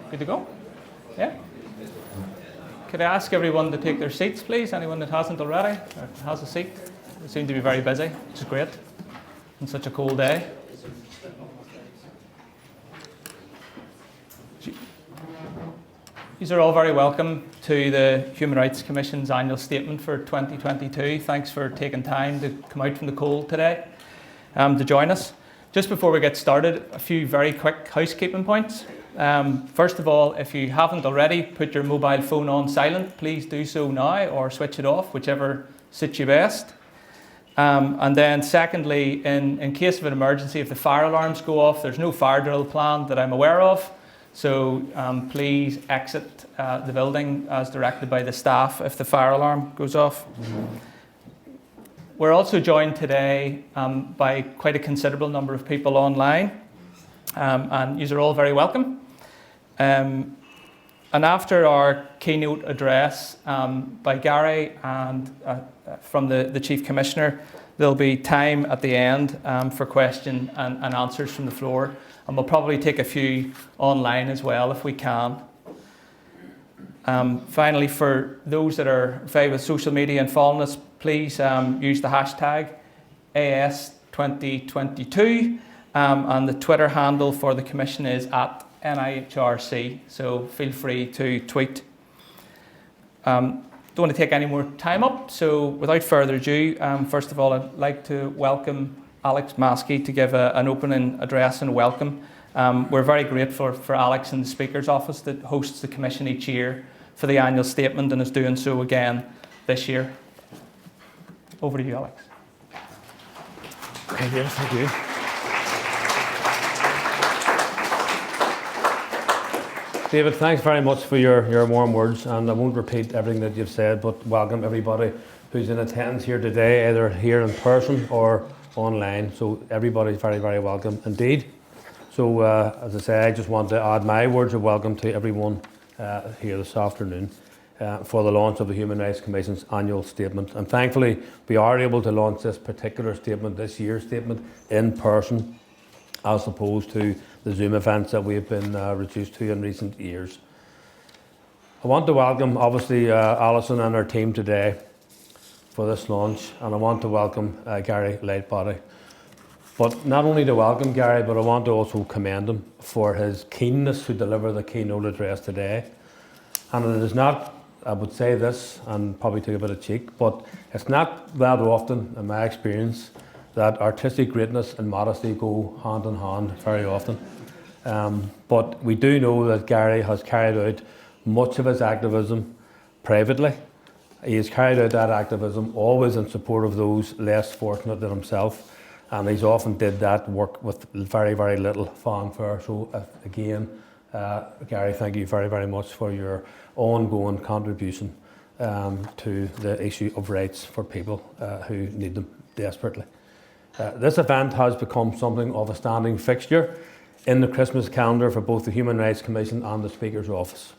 Good to go? Yeah? Could I ask everyone to take their seats, please? Anyone that hasn't already or has a seat? They seem to be very busy, which is great on such a cold day. These are all very welcome to the Human Rights Commission's annual statement for 2022. Thanks for taking time to come out from the cold today to join us. Just before we get started, a few very quick housekeeping points. First of all, if you haven't already put your mobile phone on silent, please do so now or switch it off, whichever suits you best. And then secondly, in case of an emergency, if the fire alarms go off, there's no fire drill planned that I'm aware of. So please exit the building as directed by the staff if the fire alarm goes off. We're also joined today by quite a considerable number of people online, and you are all very welcome. And after our keynote address by Gary and from the Chief Commissioner, there'll be time at the end for question and answers from the floor. And we'll probably take a few online as well if we can. Finally, for those that are familiar with social media and following us, please use the hashtag AS2022. And the Twitter handle for the Commission is at NIHRC. So feel free to tweet. Don't want to take any more time up. So without further ado, first of all, I'd like to welcome Alex Maskey to give an opening address and welcome. We're very grateful for Alex and the Speaker's Office that hosts the Commission each year for the annual statement and is doing so again this year. Over to you, Alex. Okay, yes, thank you. David, thanks very much for your warm words, and I won't repeat everything that you've said, but welcome everybody who's in attendance here today, either here in person or online. So everybody's very, very welcome indeed. So as I say, I just want to add my words of welcome to everyone here this afternoon for the launch of the Human Rights Commission's annual statement. And thankfully, we are able to launch this particular statement, this year's statement, in person, as opposed to the Zoom events that we've been reduced to in recent years. I want to welcome, obviously, Alyson and her team today for this launch, and I want to welcome Gary Lightbody. But not only to welcome Gary, but I want to also commend him for his keenness to deliver the keynote address today. And it is not, I would say this, and probably take a bit of cheek, but it's not that often, in my experience, that artistic greatness and modesty go hand in hand very often. But we do know that Gary has carried out much of his activism privately. He has carried out that activism always in support of those less fortunate than himself, and he's often did that work with very, very little fanfare. So again, Gary, thank you very, very much for your ongoing contribution to the issue of rights for people who need them desperately. This event has become something of a standing fixture in the Christmas calendar for both the Human Rights Commission and the Speaker's Office.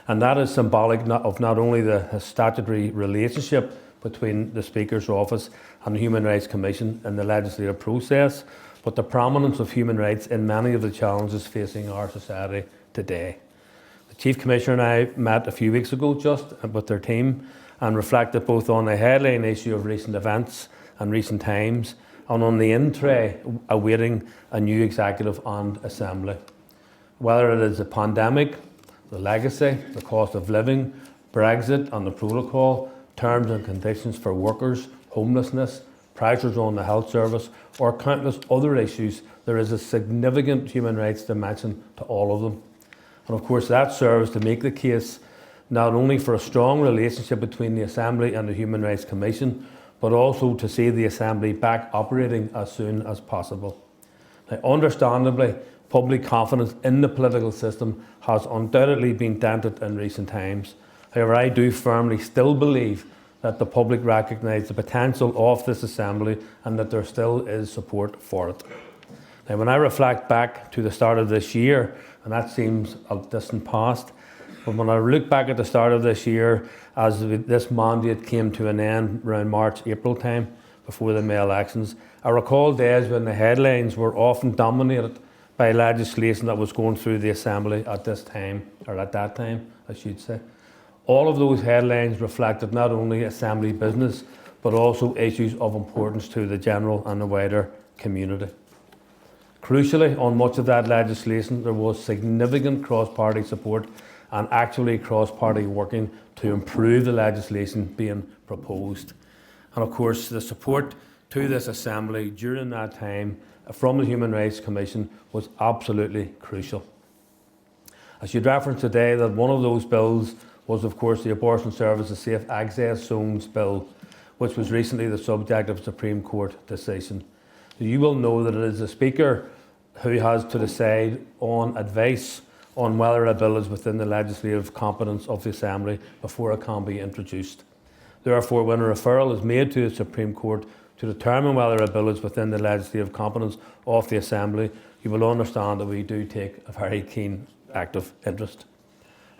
And that is symbolic of not only the statutory relationship between the Speaker's Office and the Human Rights Commission in the legislative process, but the prominence of human rights in many of the challenges facing our society today. The Chief Commissioner and I met a few weeks ago just with their team and reflected both on the headline issue of recent events and recent times, and on the in-tray awaiting a new executive and assembly. Whether it is the pandemic, the legacy, the cost of living, Brexit and the protocol, terms and conditions for workers, homelessness, pressures on the health service, or countless other issues, there is a significant human rights dimension to all of them. And of course that serves to make the case not only for a strong relationship between the Assembly and the Human Rights Commission, but also to see the Assembly back operating as soon as possible. Now, understandably, public confidence in the political system has undoubtedly been dented in recent times. However, I do firmly still believe that the public recognise the potential of this Assembly and that there still is support for it. Now, when I reflect back to the start of this year, and that seems a distant past, but when I look back at the start of this year, as this mandate came to an end around March, April time, before the May elections, I recall days when the headlines were often dominated by legislation that was going through the Assembly at this time, or at that time, I should say. All of those headlines reflected not only Assembly business, but also issues of importance to the general and the wider community. Crucially, on much of that legislation, there was significant cross-party support and actually cross-party working to improve the legislation being proposed. And of course, the support to this Assembly during that time from the Human Rights Commission was absolutely crucial. I should reference today that one of those bills was, of course, the Abortion Services Safe Access Zones Bill, which was recently the subject of a Supreme Court decision. You will know that it is the Speaker who has to decide on advice on whether a bill is within the legislative competence of the Assembly before it can be introduced. Therefore, when a referral is made to the Supreme Court to determine whether a bill is within the legislative competence of the Assembly, you will understand that we do take a very keen, active interest.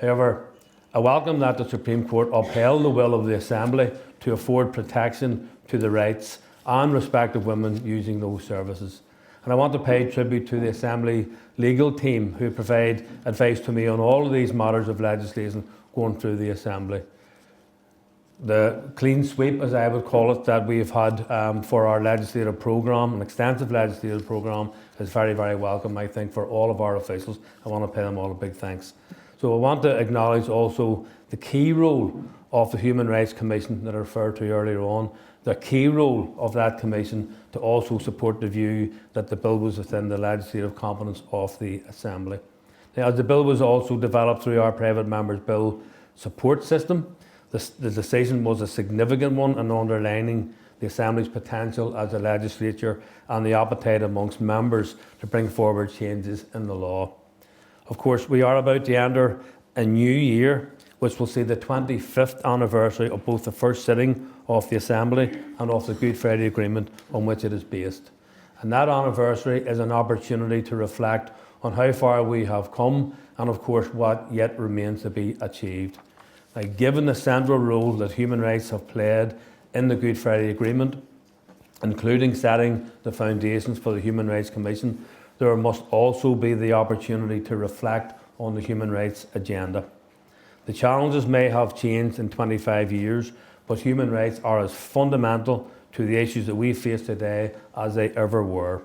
However, I welcome that the Supreme Court upheld the will of the Assembly to afford protection to the rights and respect of women using those services. And I want to pay tribute to the Assembly legal team who provide advice to me on all of these matters of legislation going through the Assembly. The clean sweep, as I would call it, that we've had for our legislative programme, an extensive legislative programme, is very, very welcome, I think, for all of our officials. I want to pay them all a big thanks. So I want to acknowledge also the key role of the Human Rights Commission that I referred to earlier on, the key role of that commission to also support the view that the bill was within the legislative competence of the Assembly. Now, as the bill was also developed through our private members' bill support system, the decision was a significant one in underlining the Assembly's potential as a legislature and the appetite amongst members to bring forward changes in the law. Of course, we are about to enter a new year, which will see the 25th anniversary of both the first sitting of the Assembly and of the Good Friday Agreement on which it is based. And that anniversary is an opportunity to reflect on how far we have come and, of course, what yet remains to be achieved. Now, given the central role that human rights have played in the Good Friday Agreement, including setting the foundations for the Human Rights Commission, there must also be the opportunity to reflect on the human rights agenda. The challenges may have changed in 25 years, but human rights are as fundamental to the issues that we face today as they ever were.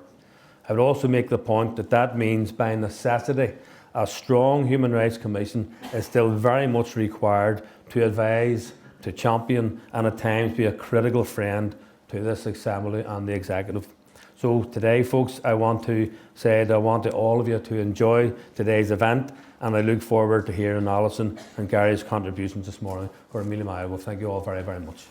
I would also make the point that that means, by necessity, a strong Human Rights Commission is still very much required to advise, to champion, and at times be a critical friend to this Assembly and the Executive. So today, folks, I want to say that I want all of you to enjoy today's event, and I look forward to hearing Alyson and Gary's contributions this morning. For Amelia Maya, well, thank you all very, very much.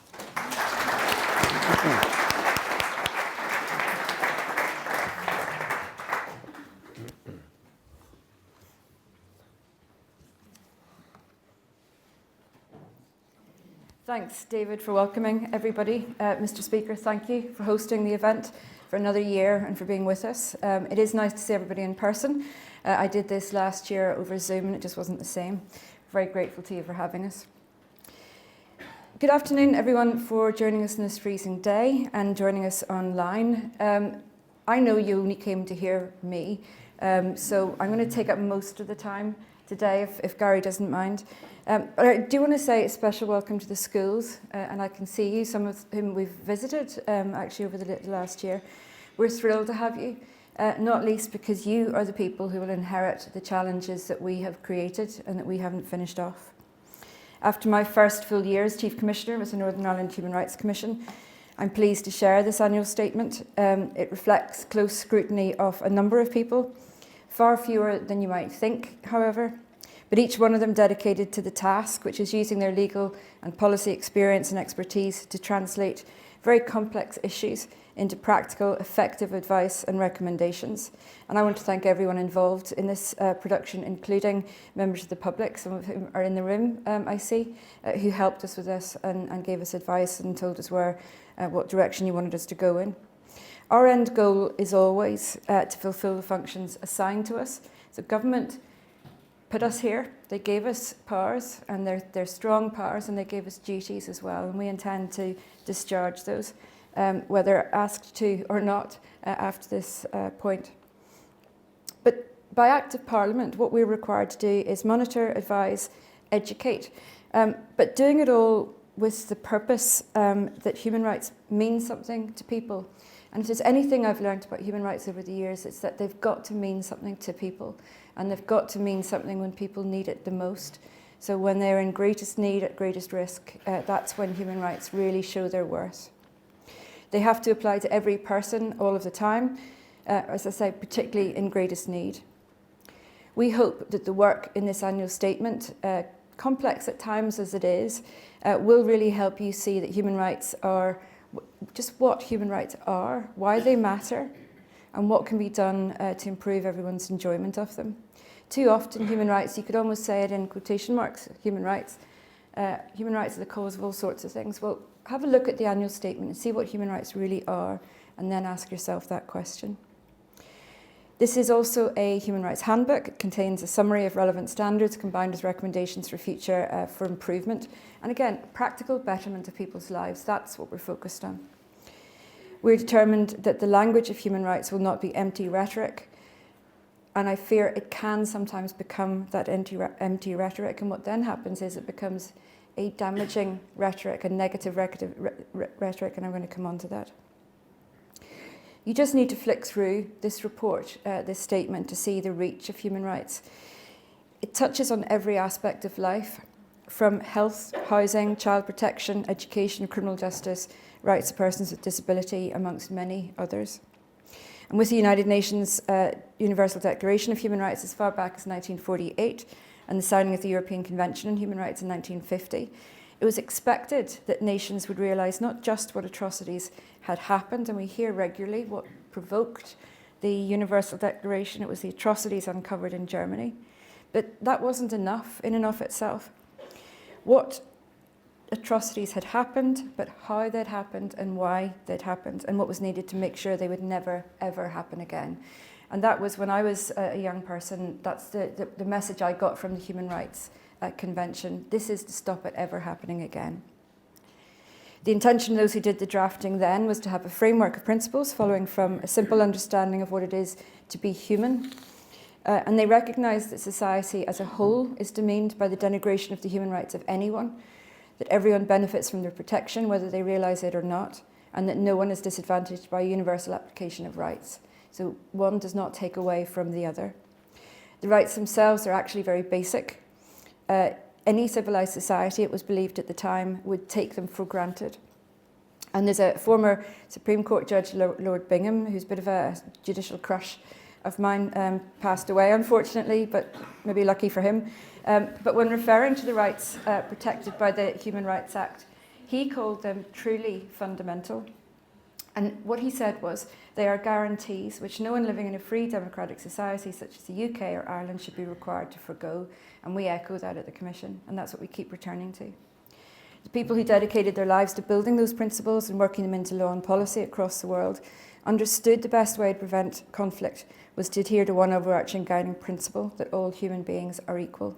Thanks, David, for welcoming everybody. Mr. Speaker, thank you for hosting the event for another year and for being with us. It is nice to see everybody in person. I did this last year over Zoom and it just wasn't the same. Very grateful to you for having us. Good afternoon, everyone, for joining us on this freezing day and joining us online. I know you only came to hear me, so I'm going to take up most of the time today, if Gary doesn't mind. But I do want to say a special welcome to the schools, and I can see you, some of whom we've visited actually over the last year. We're thrilled to have you, not least because you are the people who will inherit the challenges that we have created and that we haven't finished off. After my first full year as Chief Commissioner with the Northern Ireland Human Rights Commission, I'm pleased to share this annual statement. It reflects close scrutiny of a number of people, far fewer than you might think, however, but each one of them dedicated to the task, which is using their legal and policy experience and expertise to translate very complex issues into practical, effective advice and recommendations. And I want to thank everyone involved in this production, including members of the public, some of whom are in the room, I see, who helped us with this and gave us advice and told us what direction you wanted us to go in. Our end goal is always to fulfil the functions assigned to us. So government put us here, they gave us powers, and they're strong powers, and they gave us duties as well, and we intend to discharge those, whether asked to or not after this point. But by Act of Parliament, what we're required to do is monitor, advise, educate, but doing it all with the purpose that human rights mean something to people. And if there's anything I've learned about human rights over the years, it's that they've got to mean something to people, and they've got to mean something when people need it the most. So when they're in greatest need, at greatest risk, that's when human rights really show their worth. They have to apply to every person all of the time, as I say, particularly in greatest need. We hope that the work in this annual statement, complex at times as it is, will really help you see that human rights are just what human rights are, why they matter, and what can be done to improve everyone's enjoyment of them. Too often, human rights, you could almost say it in quotation marks, human rights are the cause of all sorts of things. Well, have a look at the annual statement and see what human rights really are, and then ask yourself that question. This is also a human rights handbook. It contains a summary of relevant standards combined with recommendations for future for improvement. And again, practical betterment of people's lives. That's what we're focused on. We're determined that the language of human rights will not be empty rhetoric. And I fear it can sometimes become that empty rhetoric. And what then happens is it becomes a damaging rhetoric, a negative rhetoric, and I'm going to come on to that. You just need to flick through this report, this statement, to see the reach of human rights. It touches on every aspect of life, from health, housing, child protection, education, criminal justice, rights of persons with disability, amongst many others. And with the United Nations Universal Declaration of Human Rights as far back as 1948, and the signing of the European Convention on Human Rights in 1950, it was expected that nations would realise not just what atrocities had happened, and we hear regularly what provoked the Universal Declaration. It was the atrocities uncovered in Germany. But that wasn't enough in and of itself. What atrocities had happened, but how they'd happened and why they'd happened, and what was needed to make sure they would never, ever happen again. And that was, when I was a young person, that's the message I got from the Human Rights Convention. This is to stop it ever happening again. The intention of those who did the drafting then was to have a framework of principles following from a simple understanding of what it is to be human. And they recognised that society as a whole is demeaned by the denigration of the human rights of anyone, that everyone benefits from their protection, whether they realise it or not, and that no one is disadvantaged by a universal application of rights. So one does not take away from the other. The rights themselves are actually very basic. Any civilised society, it was believed at the time, would take them for granted. And there's a former Supreme Court Judge, Lord Bingham, who's a bit of a judicial crush of mine, passed away, unfortunately, but maybe lucky for him. But when referring to the rights protected by the Human Rights Act, he called them truly fundamental. And what he said was, they are guarantees which no one living in a free democratic society such as the UK or Ireland should be required to forgo. And we echo that at the Commission, and that's what we keep returning to. The people who dedicated their lives to building those principles and working them into law and policy across the world understood the best way to prevent conflict was to adhere to one overarching guiding principle, that all human beings are equal.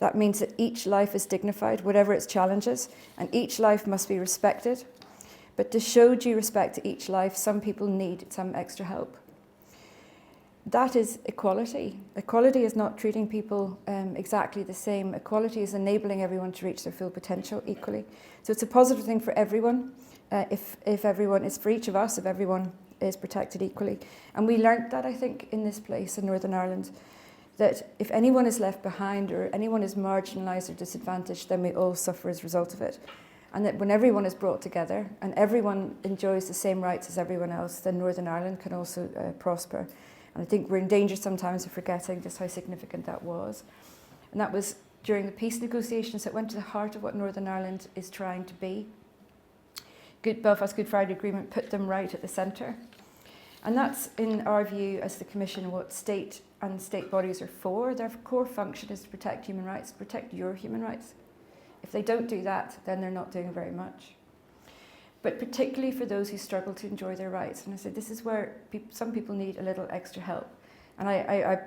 That means that each life is dignified, whatever its challenges, and each life must be respected. But to show due respect to each life, some people need some extra help. That is equality. Equality is not treating people exactly the same. Equality is enabling everyone to reach their full potential equally. So it's a positive thing for everyone, if everyone is for each of us, if everyone is protected equally. And we learnt that, I think, in this place in Northern Ireland, that if anyone is left behind or anyone is marginalised or disadvantaged, then we all suffer as a result of it. And that when everyone is brought together and everyone enjoys the same rights as everyone else, then Northern Ireland can also prosper. And I think we're in danger sometimes of forgetting just how significant that was. And that was during the peace negotiations that went to the heart of what Northern Ireland is trying to be. Belfast Good Friday Agreement put them right at the centre. And that's, in our view, as the Commission, what state and state bodies are for. Their core function is to protect human rights, to protect your human rights. If they don't do that, then they're not doing very much. But particularly for those who struggle to enjoy their rights. And I said, this is where some people need a little extra help. And I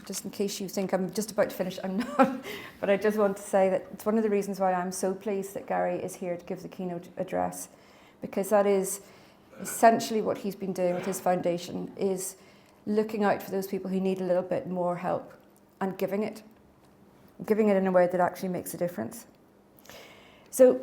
just in case you think I'm just about to finish, I'm not. But I just want to say that it's one of the reasons why I'm so pleased that Gary is here to give the keynote address. Because that is essentially what he's been doing with his foundation, is looking out for those people who need a little bit more help and giving it in a way that actually makes a difference. So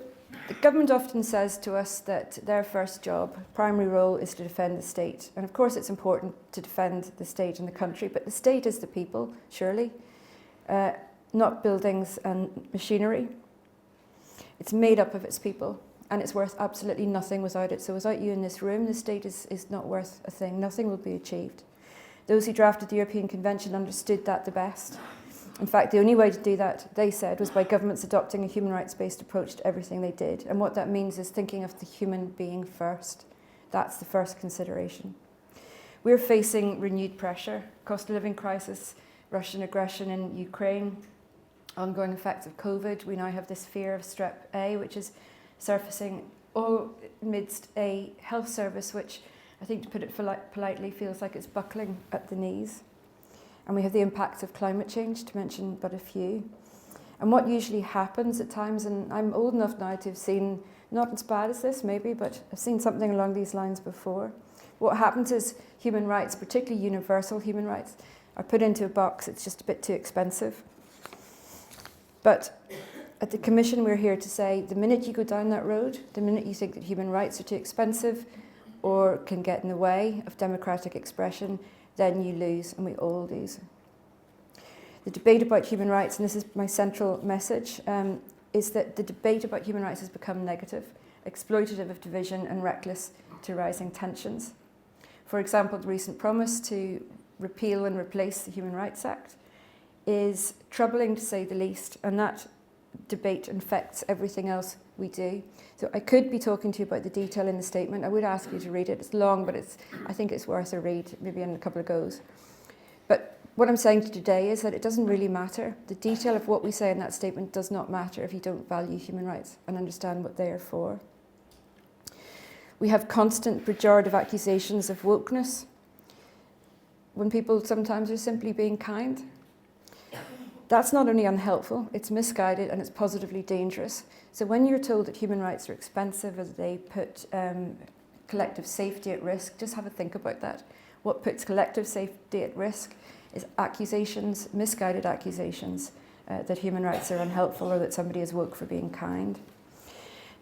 the government often says to us that their first job, primary role, is to defend the state. And of course it's important to defend the state and the country, but the state is the people, surely, not buildings and machinery. It's made up of its people, and it's worth absolutely nothing without it. So without you in this room, the state is not worth a thing. Nothing will be achieved. Those who drafted the European Convention understood that the best. In fact, the only way to do that, they said, was by governments adopting a human rights-based approach to everything they did. And what that means is thinking of the human being first. That's the first consideration. We're facing renewed pressure, cost of living crisis, Russian aggression in Ukraine, ongoing effects of COVID. We now have this fear of strep A, which is surfacing all amidst a health service which, I think to put it politely, feels like it's buckling at the knees. And we have the impacts of climate change, to mention but a few. And what usually happens at times, and I'm old enough now to have seen, not as bad as this maybe, but I've seen something along these lines before. What happens is human rights, particularly universal human rights, are put into a box. It's just a bit too expensive. But at the Commission, we're here to say the minute you go down that road, the minute you think that human rights are too expensive or can get in the way of democratic expression, then you lose, and we all lose. The debate about human rights, and this is my central message, is that the debate about human rights has become negative, exploitative of division, and reckless to rising tensions. For example, the recent promise to repeal and replace the Human Rights Act is troubling, to say the least, and that debate infects everything else we do. So I could be talking to you about the detail in the statement. I would ask you to read it. It's long, but I think it's worth a read, maybe in a couple of goes. But what I'm saying to you today is that it doesn't really matter. The detail of what we say in that statement does not matter if you don't value human rights and understand what they are for. We have constant pejorative accusations of wokeness when people sometimes are simply being kind. That's not only unhelpful, it's misguided and it's positively dangerous. So when you're told that human rights are expensive, as they put collective safety at risk, just have a think about that. What puts collective safety at risk is accusations, misguided accusations, that human rights are unhelpful or that somebody is woke for being kind.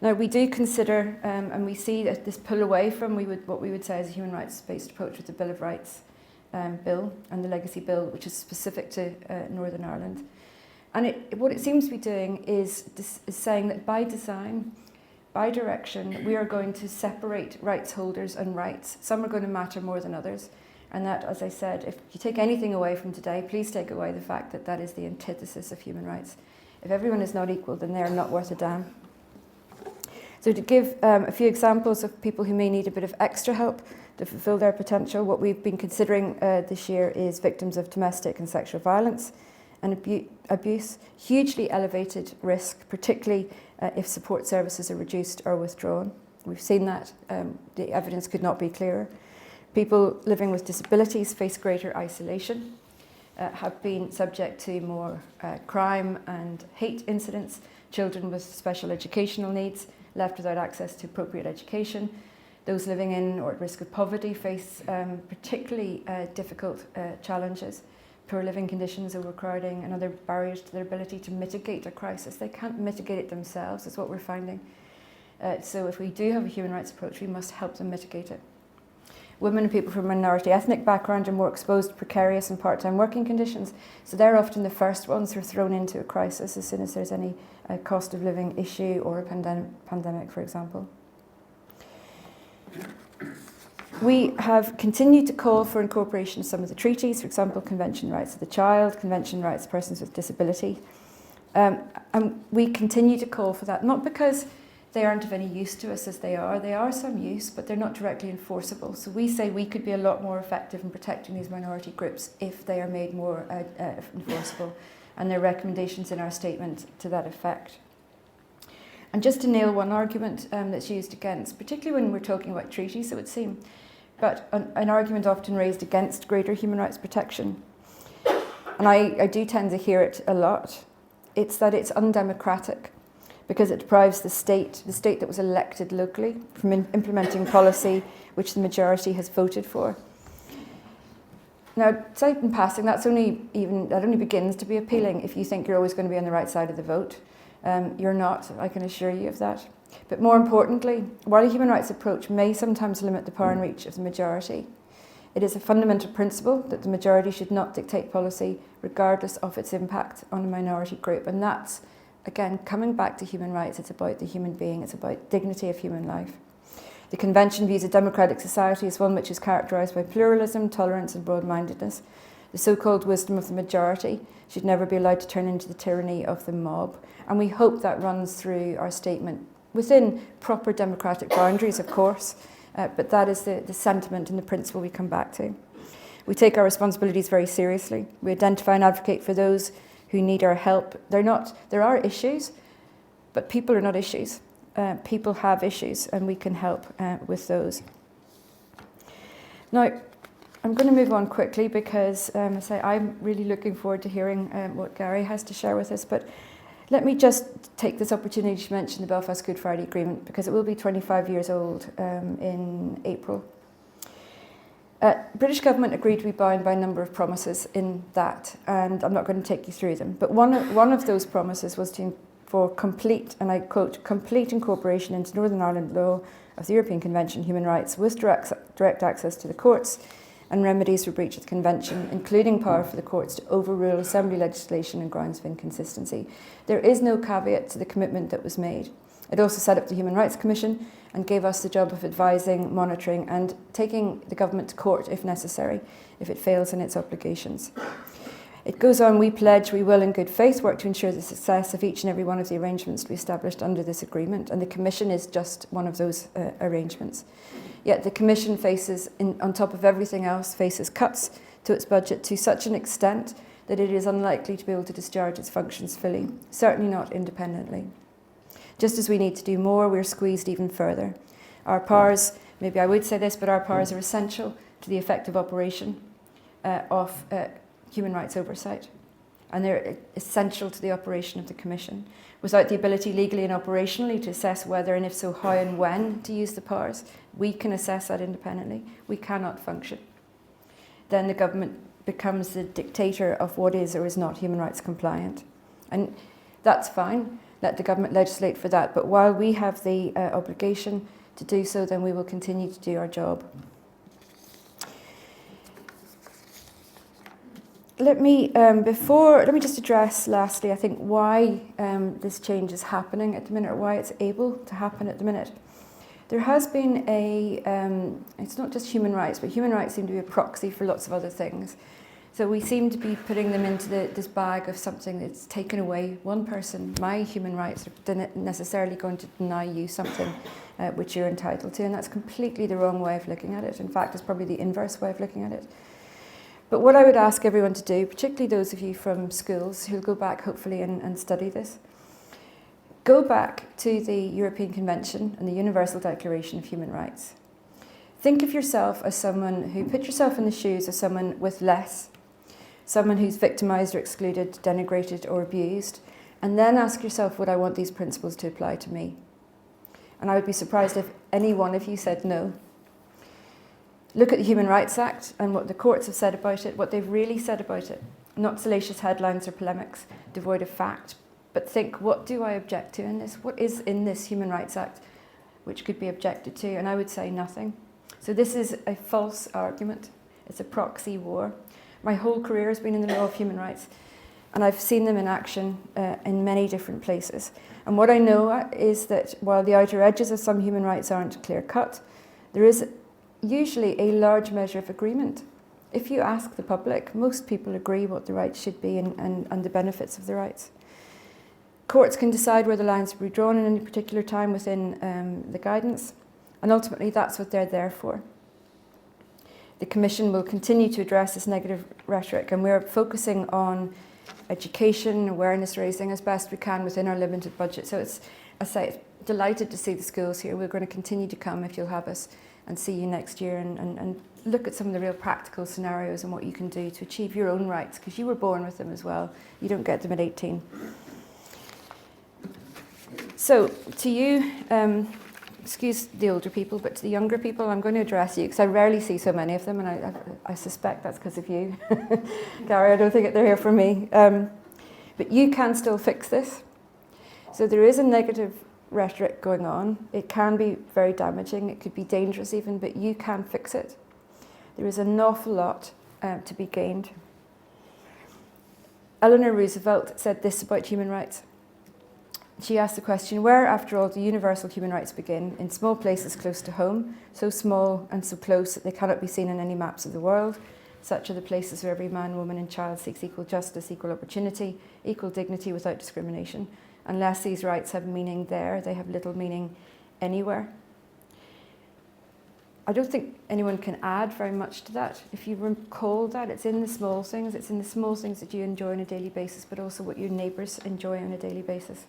Now we do consider, and we see that this pull away from what we would say is a human rights-based approach with the Bill of Rights bill and the Legacy Bill, which is specific to Northern Ireland. And what it seems to be doing is saying that by design, by direction, we are going to separate rights holders and rights. Some are going to matter more than others. And that, as I said, if you take anything away from today, please take away the fact that that is the antithesis of human rights. If everyone is not equal, then they're not worth a damn. So to give a few examples of people who may need a bit of extra help to fulfill their potential, what we've been considering this year is victims of domestic and sexual violence and abuse, hugely elevated risk, particularly if support services are reduced or withdrawn. We've seen that. The evidence could not be clearer. People living with disabilities face greater isolation, have been subject to more crime and hate incidents, children with special educational needs, left without access to appropriate education. Those living in or at risk of poverty face particularly difficult challenges. Poor living conditions, overcrowding, and other barriers to their ability to mitigate a crisis. They can't mitigate it themselves, is what we're finding. So if we do have a human rights approach, we must help them mitigate it. Women and people from minority ethnic background are more exposed to precarious and part-time working conditions, so they're often the first ones who are thrown into a crisis as soon as there's any cost of living issue or a pandemic, for example. We have continued to call for incorporation of some of the treaties, for example, Convention on Rights of the Child, Convention on Rights of Persons with Disability. And we continue to call for that, not because they aren't of any use to us as they are some use, but they're not directly enforceable. So we say we could be a lot more effective in protecting these minority groups if they are made more enforceable, and there are recommendations in our statement to that effect. And just to nail one argument that's used against, particularly when we're talking about treaties, it would seem, but an argument often raised against greater human rights protection, and I do tend to hear it a lot, it's that it's undemocratic, because it deprives the state that was elected locally, from implementing policy which the majority has voted for. Now, say in passing, that only begins to be appealing if you think you're always going to be on the right side of the vote. You're not, I can assure you of that. But more importantly, while a human rights approach may sometimes limit the power and reach of the majority, it is a fundamental principle that the majority should not dictate policy regardless of its impact on a minority group. And that's, again, coming back to human rights, it's about the human being, it's about dignity of human life. The Convention views a democratic society as one which is characterised by pluralism, tolerance and broad-mindedness. The so-called wisdom of the majority should never be allowed to turn into the tyranny of the mob. And we hope that runs through our statement within proper democratic boundaries, of course, but that is the sentiment and the principle we come back to. We take our responsibilities very seriously. We identify and advocate for those who need our help. There are issues, but people are not issues. People have issues, and we can help with those. Now, I'm going to move on quickly because I'm really looking forward to hearing what Gary has to share with us. But let me just take this opportunity to mention the Belfast Good Friday Agreement, because it will be 25 years old in April. British government agreed to be bound by a number of promises in that, and I'm not going to take you through them. But one of those promises was for complete, and I quote, complete incorporation into Northern Ireland law of the European Convention on Human Rights with direct access to the courts and remedies for breach of the Convention, including power for the courts to overrule Assembly legislation on grounds of inconsistency. There is no caveat to the commitment that was made. It also set up the Human Rights Commission and gave us the job of advising, monitoring and taking the government to court if necessary, if it fails in its obligations. It goes on, we pledge we will in good faith work to ensure the success of each and every one of the arrangements to be established under this agreement, and the Commission is just one of those arrangements. Yet the Commission faces, on top of everything else, faces cuts to its budget to such an extent that it is unlikely to be able to discharge its functions fully, certainly not independently. Just as we need to do more, we're squeezed even further. Our powers, maybe I would say this, but our powers are essential to the effective operation of human rights oversight, and they're essential to the operation of the Commission. Without the ability legally and operationally to assess whether, and if so, how and when to use the powers, we can assess that independently. We cannot function. Then the government becomes the dictator of what is or is not human rights compliant. And that's fine. Let the government legislate for that. But while we have the obligation to do so, then we will continue to do our job. Let me just address lastly, I think, why this change is happening at the minute, or why it's able to happen at the minute. There has been it's not just human rights, but human rights seem to be a proxy for lots of other things. So we seem to be putting them into this bag of something that's taken away one person. My human rights are necessarily going to deny you something which you're entitled to, and that's completely the wrong way of looking at it. In fact, it's probably the inverse way of looking at it. But what I would ask everyone to do, particularly those of you from schools who'll go back hopefully and study this, go back to the European Convention and the Universal Declaration of Human Rights. Think of yourself as someone who, put yourself in the shoes of someone with less, someone who's victimised or excluded, denigrated or abused, and then ask yourself, would I want these principles to apply to me? And I would be surprised if any one of you said no. Look at the Human Rights Act and what the courts have said about it, what they've really said about it. Not salacious headlines or polemics, devoid of fact, but think, what do I object to in this? What is in this Human Rights Act which could be objected to? And I would say nothing. So this is a false argument. It's a proxy war. My whole career has been in the law of human rights, and I've seen them in action in many different places. And what I know is that while the outer edges of some human rights aren't clear-cut, there is usually a large measure of agreement. If you ask the public, most people agree what the rights should be and the benefits of the rights. Courts can decide where the lines will be drawn at any particular time within the guidance, and ultimately that's what they're there for. The Commission will continue to address this negative rhetoric, and we're focusing on education, awareness raising as best we can within our limited budget. So it's, as I say, delighted to see the schools here. We're going to continue to come if you'll have us, and see you next year and look at some of the real practical scenarios and what you can do to achieve your own rights, because you were born with them as well. You don't get them at 18. So to you, excuse the older people, but to the younger people, I'm going to address you because I rarely see so many of them, and I suspect that's because of you. Gary, I don't think they're here for me. But you can still fix this. So there is a negative rhetoric going on. It can be very damaging. It could be dangerous even, but you can fix it. There is an awful lot to be gained. Eleanor Roosevelt said this about human rights. She asked the question, where, after all, do universal human rights begin? In small places close to home, so small and so close that they cannot be seen on any maps of the world. Such are the places where every man, woman and child seeks equal justice, equal opportunity, equal dignity without discrimination. Unless these rights have meaning there, they have little meaning anywhere. I don't think anyone can add very much to that. If you recall that, it's in the small things. It's in the small things that you enjoy on a daily basis, but also what your neighbours enjoy on a daily basis.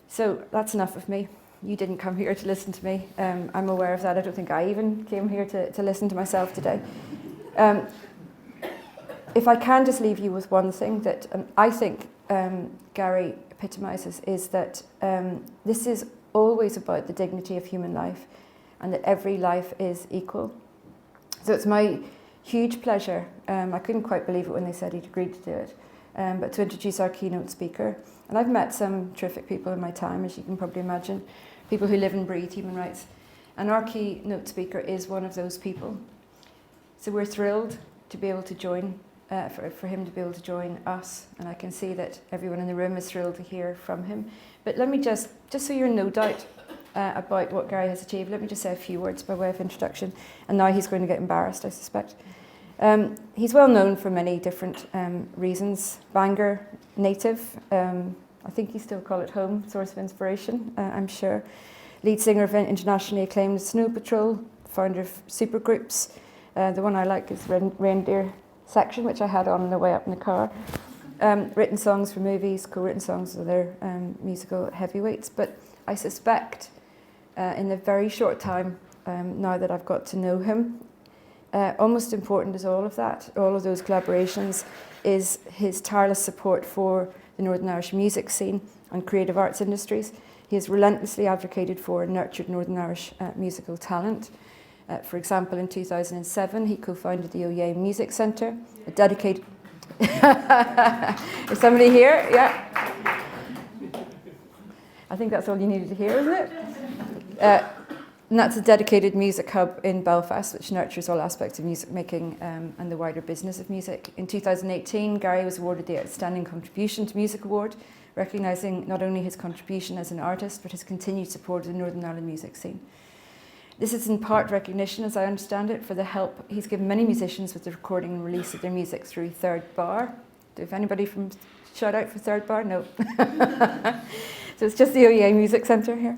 So that's enough of me. You didn't come here to listen to me. I'm aware of that. I don't think I even came here to listen to myself today. If I can just leave you with one thing that I think Gary epitomises, is that this is always about the dignity of human life and that every life is equal. So it's my huge pleasure, I couldn't quite believe it when they said he'd agreed to do it, but to introduce our keynote speaker. And I've met some terrific people in my time, as you can probably imagine, people who live and breathe human rights. And our keynote speaker is one of those people. So we're thrilled to be able to join, for him to be able to join us. And I can see that everyone in the room is thrilled to hear from him. But let me just so you're in no doubt about what Gary has achieved, let me just say a few words by way of introduction. And now he's going to get embarrassed, I suspect. He's well known for many different reasons. Bangor native, I think you still call it home, source of inspiration, I'm sure. Lead singer of internationally acclaimed Snow Patrol, founder of supergroups. The one I like is Reindeer Section, which I had on the way up in the car. Written songs for movies, co-written songs with other musical heavyweights. But I suspect in the very short time now that I've got to know him, almost important as all of that, all of those collaborations, is his tireless support for the Northern Irish music scene and creative arts industries. He has relentlessly advocated for and nurtured Northern Irish musical talent. For example, in 2007, he co-founded the OEA Music Centre, a dedicated... Is somebody here? Yeah. I think that's all you needed to hear, isn't it? And that's a dedicated music hub in Belfast, which nurtures all aspects of music making and the wider business of music. In 2018, Gary was awarded the Outstanding Contribution to Music Award, recognising not only his contribution as an artist, but his continued support of the Northern Ireland music scene. This is in part recognition, as I understand it, for the help he's given many musicians with the recording and release of their music through Third Bar. If anybody from shout out for Third Bar? No. So it's just the OEA Music Centre here.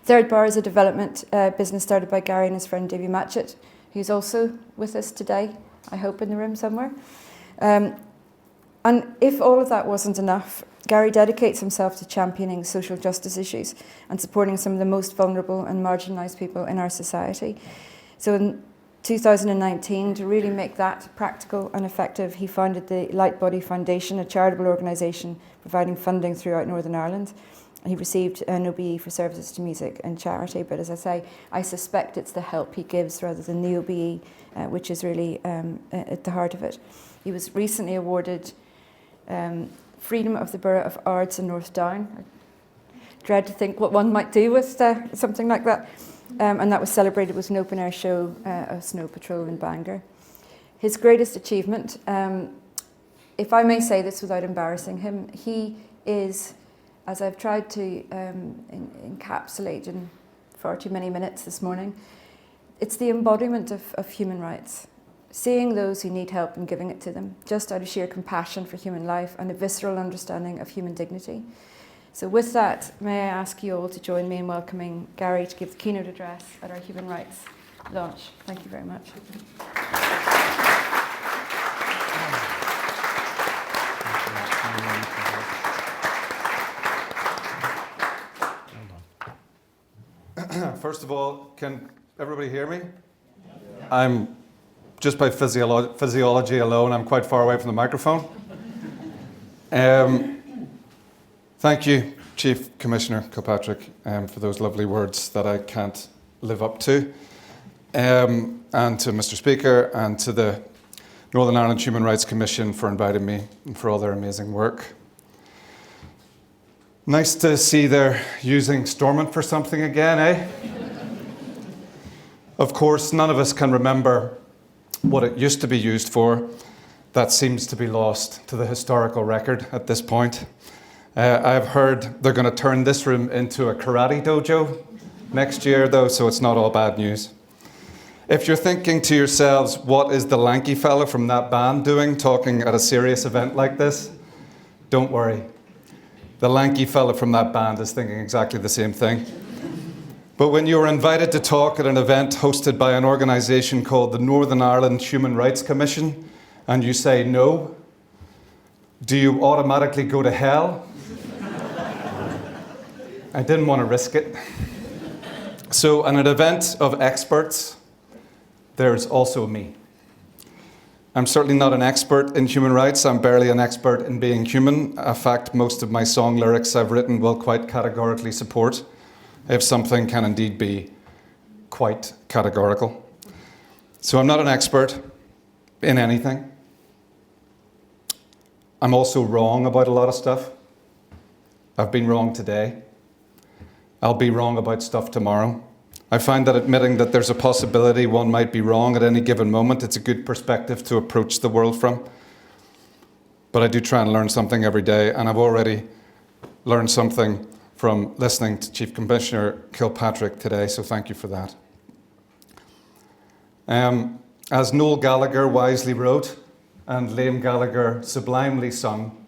Third Bar is a development business started by Gary and his friend Davy Matchett, who's also with us today, I hope in the room somewhere. And if all of that wasn't enough, Gary dedicates himself to championing social justice issues and supporting some of the most vulnerable and marginalised people in our society. So in 2019, to really make that practical and effective, he founded the Lightbody Foundation, a charitable organisation providing funding throughout Northern Ireland. He received an OBE for services to music and charity, but as I say, I suspect it's the help he gives rather than the OBE, which is really at the heart of it. He was recently awarded Freedom of the Borough of Ards in North Down. I dread to think what one might do with something like that. And that was celebrated with an open-air show of Snow Patrol in Bangor. His greatest achievement, if I may say this without embarrassing him, he is, as I've tried to encapsulate in far too many minutes this morning, it's the embodiment of human rights. Seeing those who need help and giving it to them, just out of sheer compassion for human life and a visceral understanding of human dignity. So with that, may I ask you all to join me in welcoming Gary to give the keynote address at our human rights launch. Thank you very much. First of all, can everybody hear me? I'm just by physiology alone, I'm quite far away from the microphone. Thank you Chief Commissioner Kilpatrick, for those lovely words that I can't live up to. And to Mr. Speaker and to the Northern Ireland Human Rights Commission for inviting me and for all their amazing work. Nice to see they're using Stormont for something again, eh? Of course, none of us can remember what it used to be used for. That seems to be lost to the historical record at this point. I've heard they're going to turn this room into a karate dojo next year, though, so it's not all bad news. If you're thinking to yourselves, what is the lanky fellow from that band doing talking at a serious event like this? Don't worry. The lanky fellow from that band is thinking exactly the same thing. But when you are invited to talk at an event hosted by an organisation called the Northern Ireland Human Rights Commission, and you say no, do you automatically go to hell? I didn't want to risk it. So, at an event of experts, there's also me. I'm certainly not an expert in human rights. I'm barely an expert in being human. In fact, most of my song lyrics I've written will quite categorically support if something can indeed be quite categorical. So I'm not an expert in anything. I'm also wrong about a lot of stuff. I've been wrong today. I'll be wrong about stuff tomorrow. I find that admitting that there's a possibility one might be wrong at any given moment, it's a good perspective to approach the world from. But I do try and learn something every day, and I've already learned something from listening to Chief Commissioner Kilpatrick today, so thank you for that. As Noel Gallagher wisely wrote, and Liam Gallagher sublimely sung,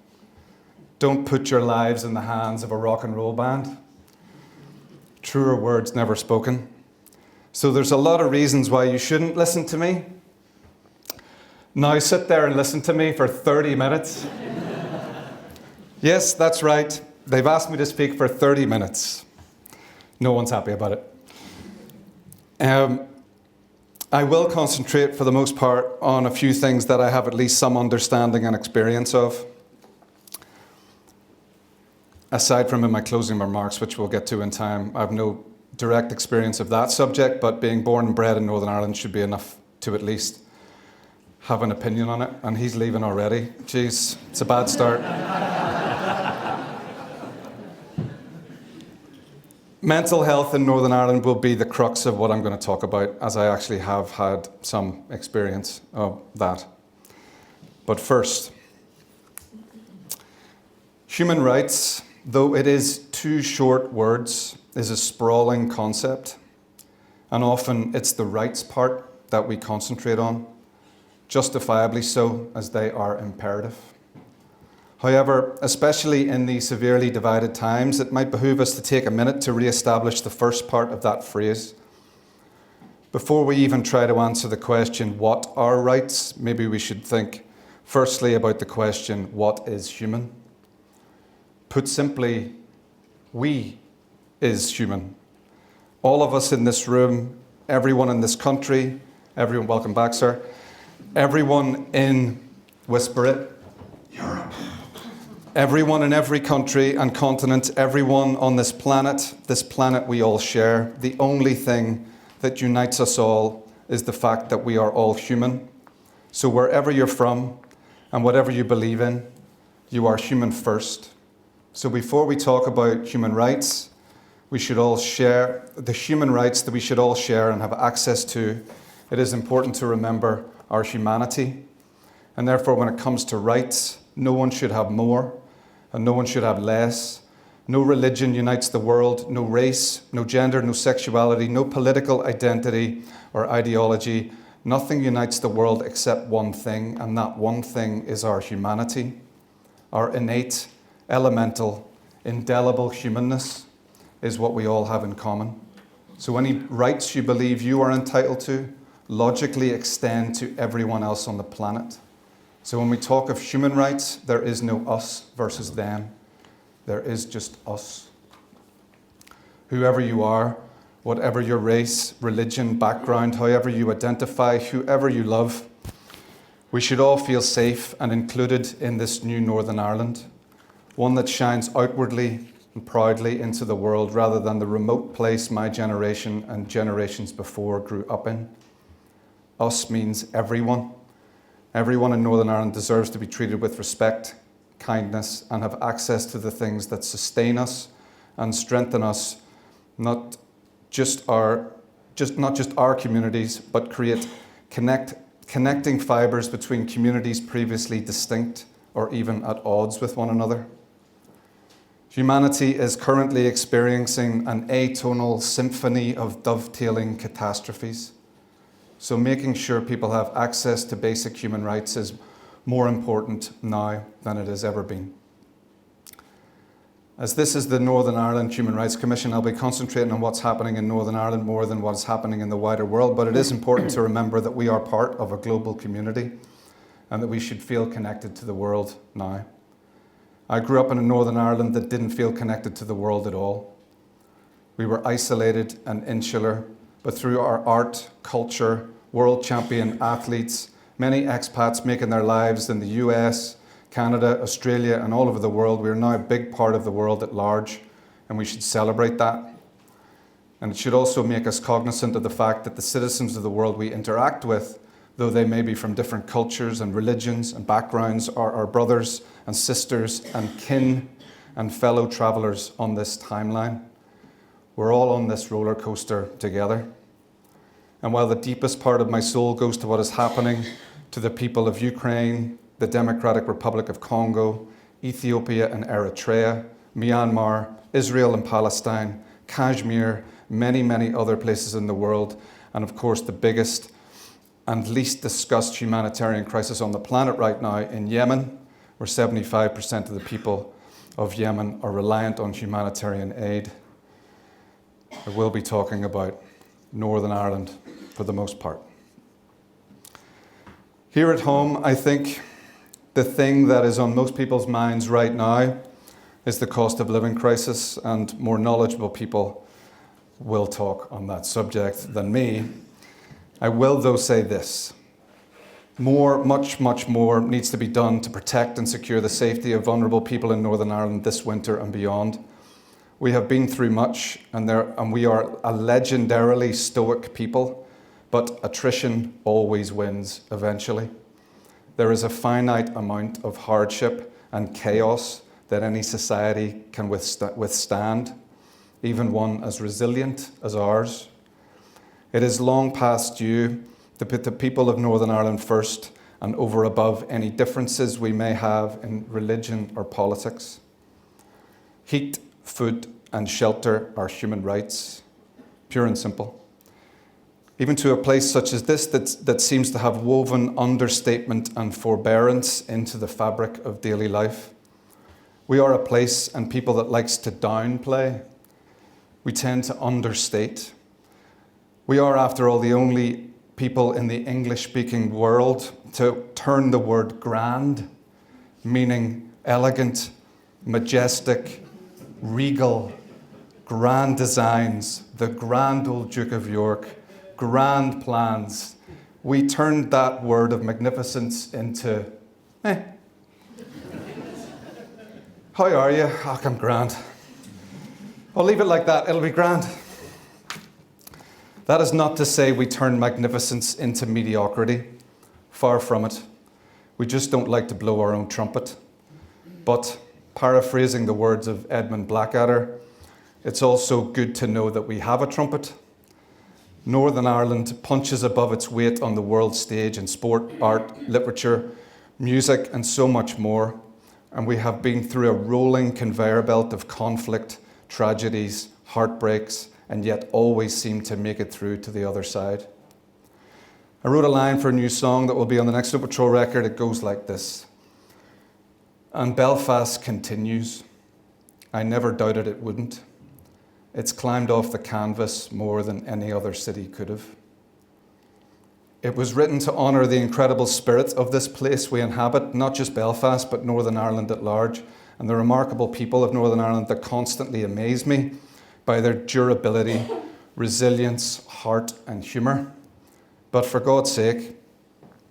don't put your lives in the hands of a rock and roll band. Truer words never spoken. So there's a lot of reasons why you shouldn't listen to me. Now sit there and listen to me for 30 minutes. Yes, that's right. They've asked me to speak for 30 minutes. No one's happy about it. I will concentrate for the most part on a few things that I have at least some understanding and experience of. Aside from in my closing remarks, which we'll get to in time, I have no direct experience of that subject, but being born and bred in Northern Ireland should be enough to at least have an opinion on it. And he's leaving already. Jeez, it's a bad start. Mental health in Northern Ireland will be the crux of what I'm going to talk about, as I actually have had some experience of that. But first, human rights, though it is two short words, is a sprawling concept, and often it's the rights part that we concentrate on, justifiably so, as they are imperative. However, especially in these severely divided times, it might behoove us to take a minute to re-establish the first part of that phrase. Before we even try to answer the question, what are rights, maybe we should think firstly about the question, what is human? Put simply, we is human. All of us in this room, everyone in this country, everyone, welcome back, sir. Everyone in, whisper it, Europe. Everyone in every country and continent, everyone on this planet we all share. The only thing that unites us all is the fact that we are all human. So wherever you're from and whatever you believe in, you are human first. So before we talk about human rights, we should all share the human rights that we should all share and have access to. It is important to remember our humanity. And therefore, when it comes to rights, no one should have more and no one should have less. No religion unites the world, no race, no gender, no sexuality, no political identity or ideology. Nothing unites the world except one thing, and that one thing is our humanity, our innate, elemental, indelible humanness is what we all have in common. So any rights you believe you are entitled to logically extend to everyone else on the planet. So when we talk of human rights, there is no us versus them. There is just us. Whoever you are, whatever your race, religion, background, however you identify, whoever you love, we should all feel safe and included in this new Northern Ireland, one that shines outwardly and proudly into the world rather than the remote place my generation and generations before grew up in. Us means everyone. Everyone in Northern Ireland deserves to be treated with respect, kindness, and have access to the things that sustain us and strengthen us, not just our communities, but create connecting fibres between communities previously distinct or even at odds with one another. Humanity is currently experiencing an atonal symphony of dovetailing catastrophes. So making sure people have access to basic human rights is more important now than it has ever been. As this is the Northern Ireland Human Rights Commission, I'll be concentrating on what's happening in Northern Ireland more than what's happening in the wider world, but it is important to remember that we are part of a global community and that we should feel connected to the world now. I grew up in a Northern Ireland that didn't feel connected to the world at all. We were isolated and insular, but through our art, culture, world champion athletes, many expats making their lives in the US, Canada, Australia, and all over the world, we are now a big part of the world at large, and we should celebrate that. And it should also make us cognizant of the fact that the citizens of the world we interact with, though they may be from different cultures and religions and backgrounds, are our brothers and sisters and kin and fellow travellers on this timeline. We're all on this roller coaster together. And while the deepest part of my soul goes to what is happening to the people of Ukraine, the Democratic Republic of Congo, Ethiopia and Eritrea, Myanmar, Israel and Palestine, Kashmir, many, many other places in the world, and of course the biggest and least discussed humanitarian crisis on the planet right now in Yemen, where 75% of the people of Yemen are reliant on humanitarian aid. I will be talking about Northern Ireland for the most part. Here at home, I think the thing that is on most people's minds right now is the cost of living crisis, and more knowledgeable people will talk on that subject than me. I will, though, say this. Much more needs to be done to protect and secure the safety of vulnerable people in Northern Ireland this winter and beyond. We have been through much, and we are a legendarily stoic people, but attrition always wins eventually. There is a finite amount of hardship and chaos that any society can withstand, even one as resilient as ours. It is long past due to put the people of Northern Ireland first and over above any differences we may have in religion or politics. Heat, food and shelter are human rights, pure and simple. Even to a place such as this that seems to have woven understatement and forbearance into the fabric of daily life. We are a place and people that likes to downplay. We tend to understate. We are, after all, the only people in the English-speaking world to turn the word grand, meaning elegant, majestic, regal, grand designs, the grand old Duke of York, grand plans. We turned that word of magnificence into, How are you? Oh, I'm grand. I'll leave it like that, it'll be grand. That is not to say we turn magnificence into mediocrity. Far from it. We just don't like to blow our own trumpet. But, paraphrasing the words of Edmund Blackadder, it's also good to know that we have a trumpet. Northern Ireland punches above its weight on the world stage in sport, art, literature, music, and so much more. And we have been through a rolling conveyor belt of conflict, tragedies, heartbreaks, and yet always seem to make it through to the other side. I wrote a line for a new song that will be on the next Snow Patrol record. It goes like this. And Belfast continues. I never doubted it wouldn't. It's climbed off the canvas more than any other city could have. It was written to honour the incredible spirit of this place we inhabit, not just Belfast, but Northern Ireland at large, and the remarkable people of Northern Ireland that constantly amaze me by their durability, resilience, heart, and humour. But for God's sake,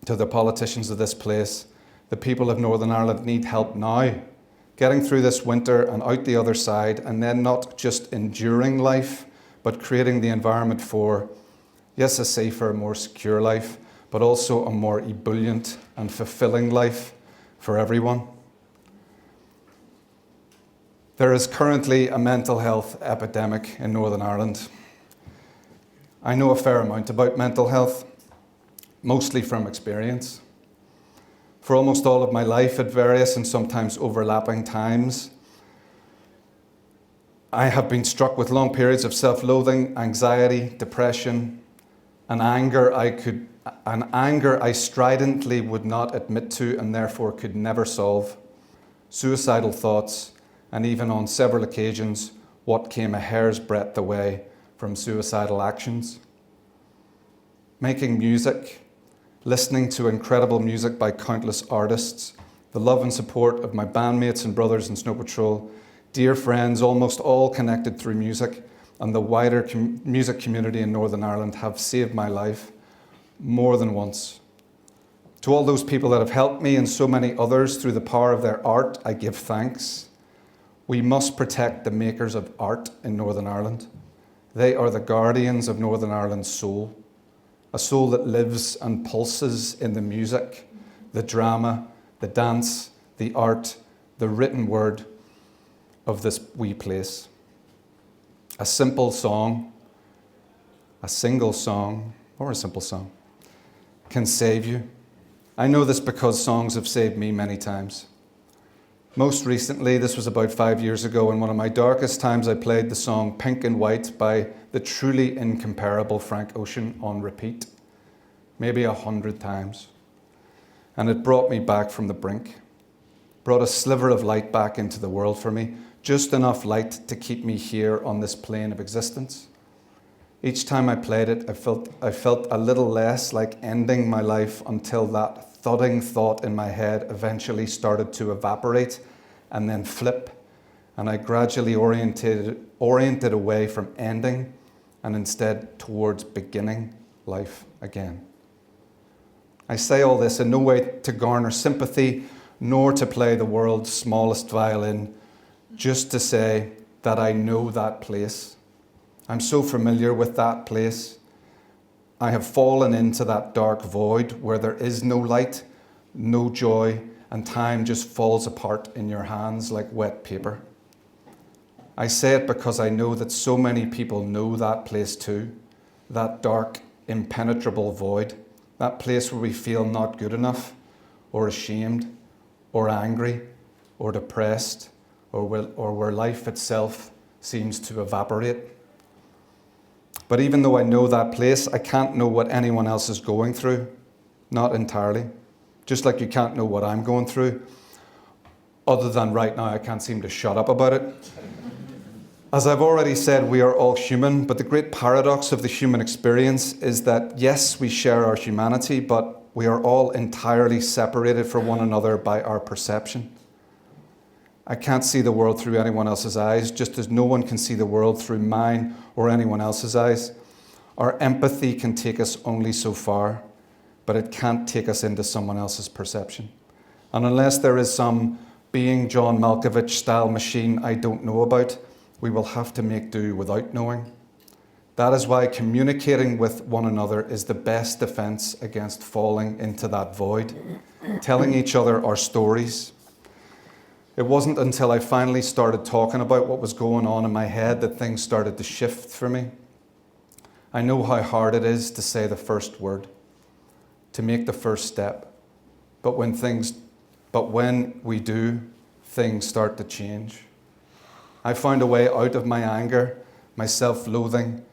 to the politicians of this place, the people of Northern Ireland need help now getting through this winter and out the other side, and then not just enduring life, but creating the environment for, yes, a safer, more secure life, but also a more ebullient and fulfilling life for everyone. There is currently a mental health epidemic in Northern Ireland. I know a fair amount about mental health, mostly from experience. For almost all of my life, at various and sometimes overlapping times, I have been struck with long periods of self-loathing, anxiety, depression, and anger I stridently would not admit to and therefore could never solve, suicidal thoughts, and even on several occasions, what came a hair's breadth away from suicidal actions. Making music, listening to incredible music by countless artists, the love and support of my bandmates and brothers in Snow Patrol, dear friends, almost all connected through music, and the wider music community in Northern Ireland have saved my life more than once. To all those people that have helped me and so many others through the power of their art, I give thanks. We must protect the makers of art in Northern Ireland. They are the guardians of Northern Ireland's soul, a soul that lives and pulses in the music, the drama, the dance, the art, the written word of this wee place. A simple song, a single song, or a simple song, can save you. I know this because songs have saved me many times. Most recently, this was about 5 years ago, in one of my darkest times, I played the song Pink and White by the truly incomparable Frank Ocean on repeat, maybe 100 times. And it brought me back from the brink, brought a sliver of light back into the world for me, just enough light to keep me here on this plane of existence. Each time I played it, I felt a little less like ending my life until that thudding thought in my head eventually started to evaporate and then flip, and I gradually oriented away from ending and instead towards beginning life again. I say all this in no way to garner sympathy, nor to play the world's smallest violin, just to say that I know that place. I'm so familiar with that place. I have fallen into that dark void where there is no light, no joy, and time just falls apart in your hands like wet paper. I say it because I know that so many people know that place too, that dark, impenetrable void, that place where we feel not good enough, or ashamed, or angry, or depressed, or where life itself seems to evaporate. But even though I know that place, I can't know what anyone else is going through. Not entirely. Just like you can't know what I'm going through. Other than right now, I can't seem to shut up about it. As I've already said, we are all human, but the great paradox of the human experience is that, yes, we share our humanity, but we are all entirely separated from one another by our perception. I can't see the world through anyone else's eyes, just as no one can see the world through mine or anyone else's eyes. Our empathy can take us only so far, but it can't take us into someone else's perception. And unless there is some being John Malkovich style machine I don't know about, we will have to make do without knowing. That is why communicating with one another is the best defense against falling into that void, telling each other our stories. It wasn't until I finally started talking about what was going on in my head that things started to shift for me. I know how hard it is to say the first word, to make the first step. But when we do, things start to change. I found a way out of my anger, my self-loathing,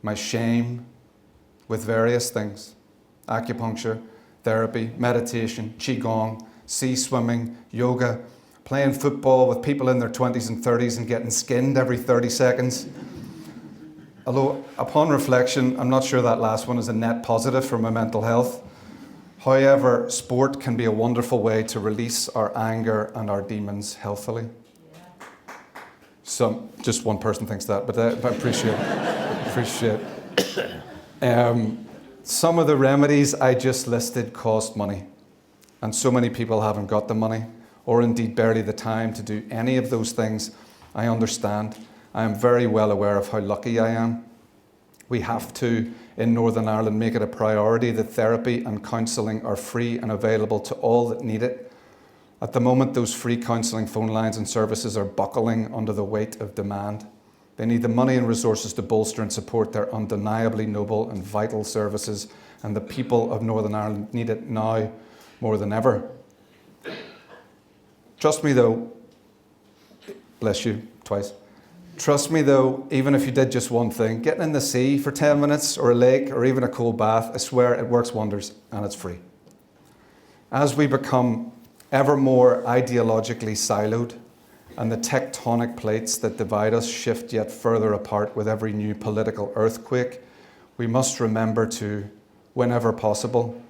my shame, with various things. Acupuncture, therapy, meditation, qigong, sea swimming, yoga, playing football with people in their 20s and 30s and getting skinned every 30 seconds. Although, upon reflection, I'm not sure that last one is a net positive for my mental health. However, sport can be a wonderful way to release our anger and our demons healthily. Just one person thinks that, but I appreciate it. Some of the remedies I just listed cost money, and so many people haven't got the money, or indeed barely the time to do any of those things, I understand. I am very well aware of how lucky I am. We have to, in Northern Ireland, make it a priority that therapy and counselling are free and available to all that need it. At the moment, those free counselling phone lines and services are buckling under the weight of demand. They need the money and resources to bolster and support their undeniably noble and vital services, and the people of Northern Ireland need it now more than ever. Trust me though, bless you twice. Trust me though, even if you did just one thing, getting in the sea for 10 minutes or a lake or even a cold bath, I swear it works wonders and it's free. As we become ever more ideologically siloed and the tectonic plates that divide us shift yet further apart with every new political earthquake, we must remember to, whenever possible,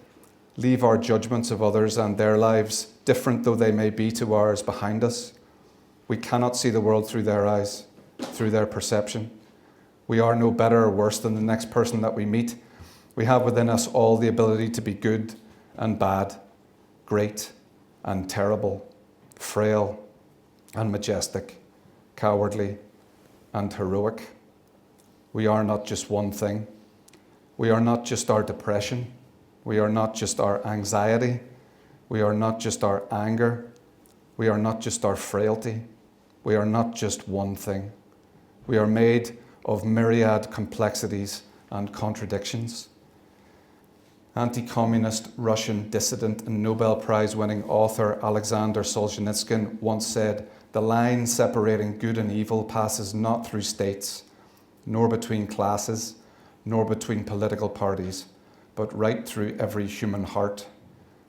leave our judgments of others and their lives, different though they may be to ours, behind us. We cannot see the world through their eyes, through their perception. We are no better or worse than the next person that we meet. We have within us all the ability to be good and bad, great and terrible, frail and majestic, cowardly and heroic. We are not just one thing. We are not just our depression. We are not just our anxiety. We are not just our anger. We are not just our frailty. We are not just one thing. We are made of myriad complexities and contradictions. Anti-communist Russian dissident and Nobel Prize-winning author Alexander Solzhenitsyn once said, "The line separating good and evil passes not through states, nor between classes, nor between political parties, but right through every human heart."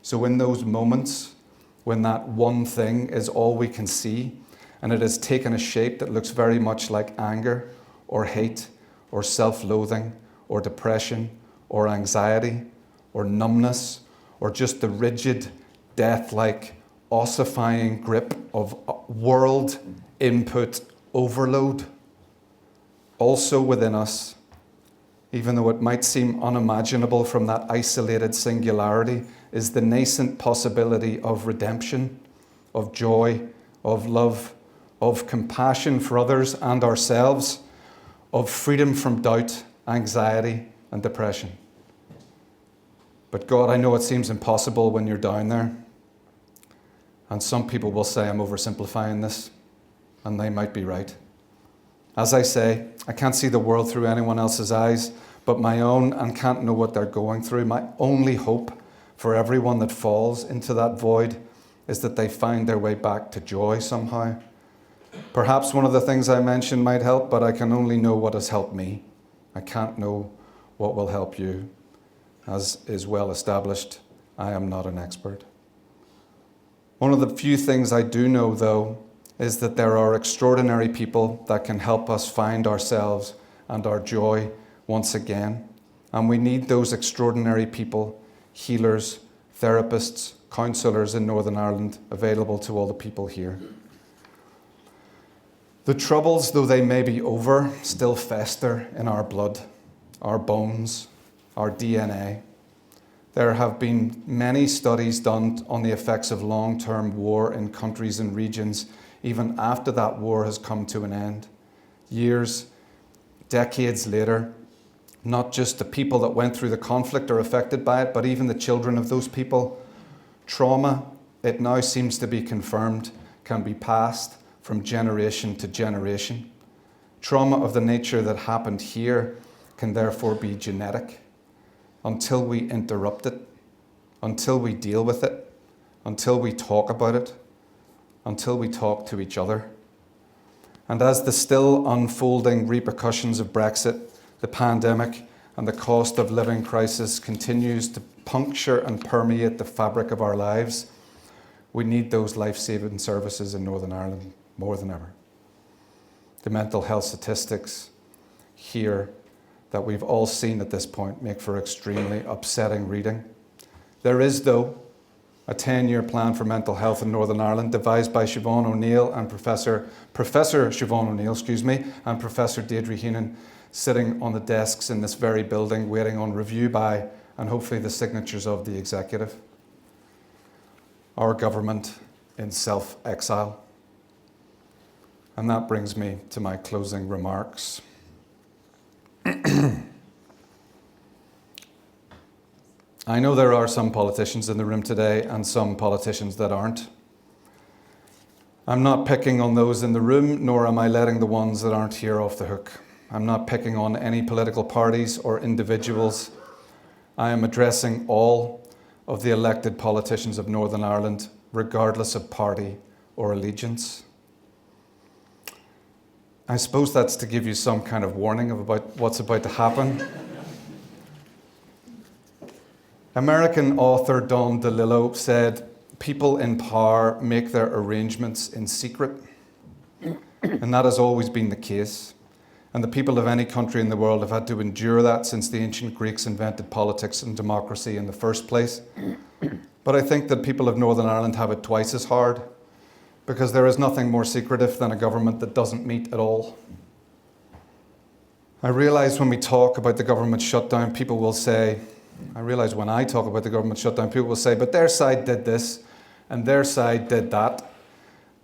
So in those moments when that one thing is all we can see, and it has taken a shape that looks very much like anger, or hate, or self-loathing, or depression, or anxiety, or numbness, or just the rigid, death-like, ossifying grip of world input overload. Also within us, even though it might seem unimaginable from that isolated singularity, is the nascent possibility of redemption, of joy, of love, of compassion for others and ourselves, of freedom from doubt, anxiety, and depression. But God, I know it seems impossible when you're down there. And some people will say I'm oversimplifying this, and they might be right. As I say, I can't see the world through anyone else's eyes but my own, and can't know what they're going through. My only hope for everyone that falls into that void is that they find their way back to joy somehow. Perhaps one of the things I mentioned might help, but I can only know what has helped me. I can't know what will help you. As is well established, I am not an expert. One of the few things I do know, though, is that there are extraordinary people that can help us find ourselves and our joy once again. And we need those extraordinary people, healers, therapists, counsellors in Northern Ireland, available to all the people here. The troubles, though they may be over, still fester in our blood, our bones, our DNA. There have been many studies done on the effects of long-term war in countries and regions, even after that war has come to an end. Years, decades later, not just the people that went through the conflict are affected by it, but even the children of those people. Trauma, it now seems to be confirmed, can be passed from generation to generation. Trauma of the nature that happened here can therefore be genetic. Until we interrupt it, until we deal with it, until we talk about it, until we talk to each other. And as the still unfolding repercussions of Brexit, the pandemic, and the cost of living crisis continues to puncture and permeate the fabric of our lives, we need those life-saving services in Northern Ireland more than ever. The mental health statistics here that we've all seen at this point make for extremely upsetting reading. There is, though, a 10-year plan for mental health in Northern Ireland devised by Siobhan O'Neill and Professor Siobhan O'Neill, and Professor Deirdre Heenan, sitting on the desks in this very building, waiting on review by, and hopefully the signatures of, the executive. Our government in self-exile. And that brings me to my closing remarks. I know there are some politicians in the room today and some politicians that aren't. I'm not picking on those in the room, nor am I letting the ones that aren't here off the hook. I'm not picking on any political parties or individuals. I am addressing all of the elected politicians of Northern Ireland, regardless of party or allegiance. I suppose that's to give you some kind of warning about what's about to happen. American author Don DeLillo said, "People in power make their arrangements in secret." And that has always been the case. And the people of any country in the world have had to endure that since the ancient Greeks invented politics and democracy in the first place. But I think that people of Northern Ireland have it twice as hard, because there is nothing more secretive than a government that doesn't meet at all. I realise when we talk about the government shutdown, people will say, but their side did this and their side did that.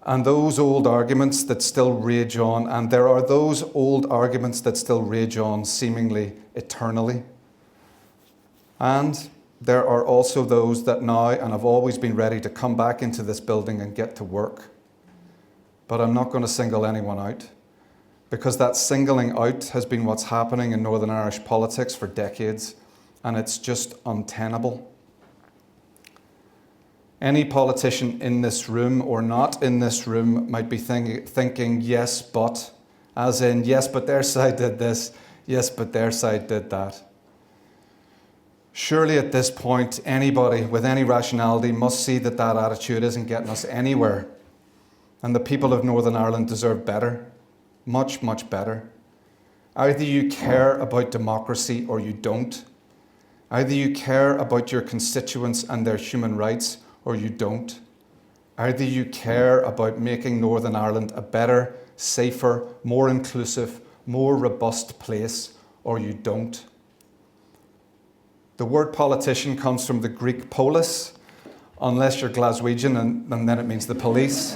And those old arguments that still rage on, and there are those old arguments that still rage on seemingly eternally. And there are also those that now and have always been ready to come back into this building and get to work. But I'm not going to single anyone out, because that singling out has been what's happening in Northern Irish politics for decades, and it's just untenable. Any politician in this room or not in this room might be thinking, yes, but, as in, yes, but their side did this, yes, but their side did that. Surely at this point, anybody with any rationality must see that that attitude isn't getting us anywhere. And the people of Northern Ireland deserve better, much, much better. Either you care about democracy or you don't. Either you care about your constituents and their human rights or you don't. Either you care about making Northern Ireland a better, safer, more inclusive, more robust place, or you don't. The word politician comes from the Greek polis, unless you're Glaswegian, and then it means the police.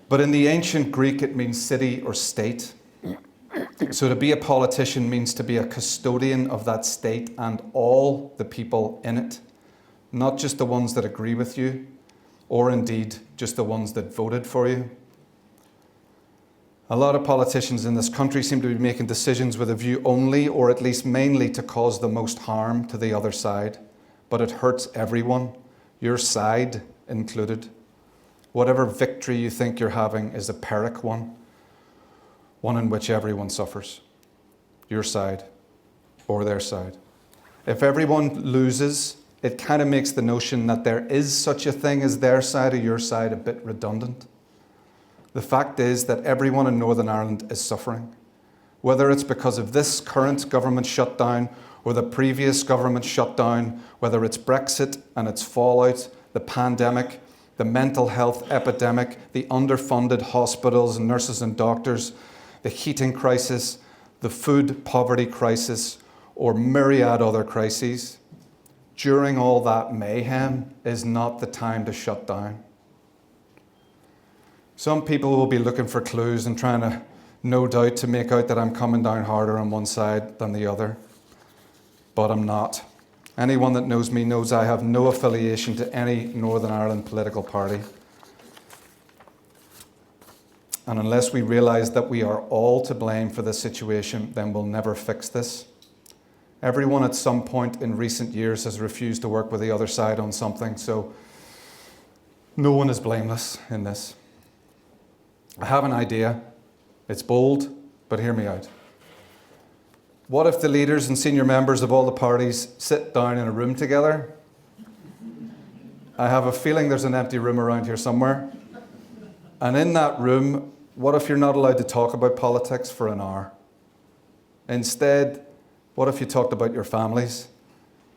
But in the ancient Greek, it means city or state. So to be a politician means to be a custodian of that state and all the people in it, not just the ones that agree with you, or indeed just the ones that voted for you. A lot of politicians in this country seem to be making decisions with a view only, or at least mainly, to cause the most harm to the other side. But it hurts everyone, your side included. Whatever victory you think you're having is a Pyrrhic one in which everyone suffers, your side or their side. If everyone loses, it kind of makes the notion that there is such a thing as their side or your side a bit redundant. The fact is that everyone in Northern Ireland is suffering, whether it's because of this current government shutdown or the previous government shutdown, whether it's Brexit and its fallout, the pandemic, the mental health epidemic, the underfunded hospitals, nurses and doctors, the heating crisis, the food poverty crisis, or myriad other crises. During all that mayhem is not the time to shut down. Some people will be looking for clues and trying to, no doubt, to make out that I'm coming down harder on one side than the other. But I'm not. Anyone that knows me knows I have no affiliation to any Northern Ireland political party. And unless we realise that we are all to blame for this situation, then we'll never fix this. Everyone at some point in recent years has refused to work with the other side on something, so no one is blameless in this. I have an idea. It's bold, but hear me out. What if the leaders and senior members of all the parties sit down in a room together? I have a feeling there's an empty room around here somewhere. And in that room, what if you're not allowed to talk about politics for an hour? Instead, what if you talked about your families,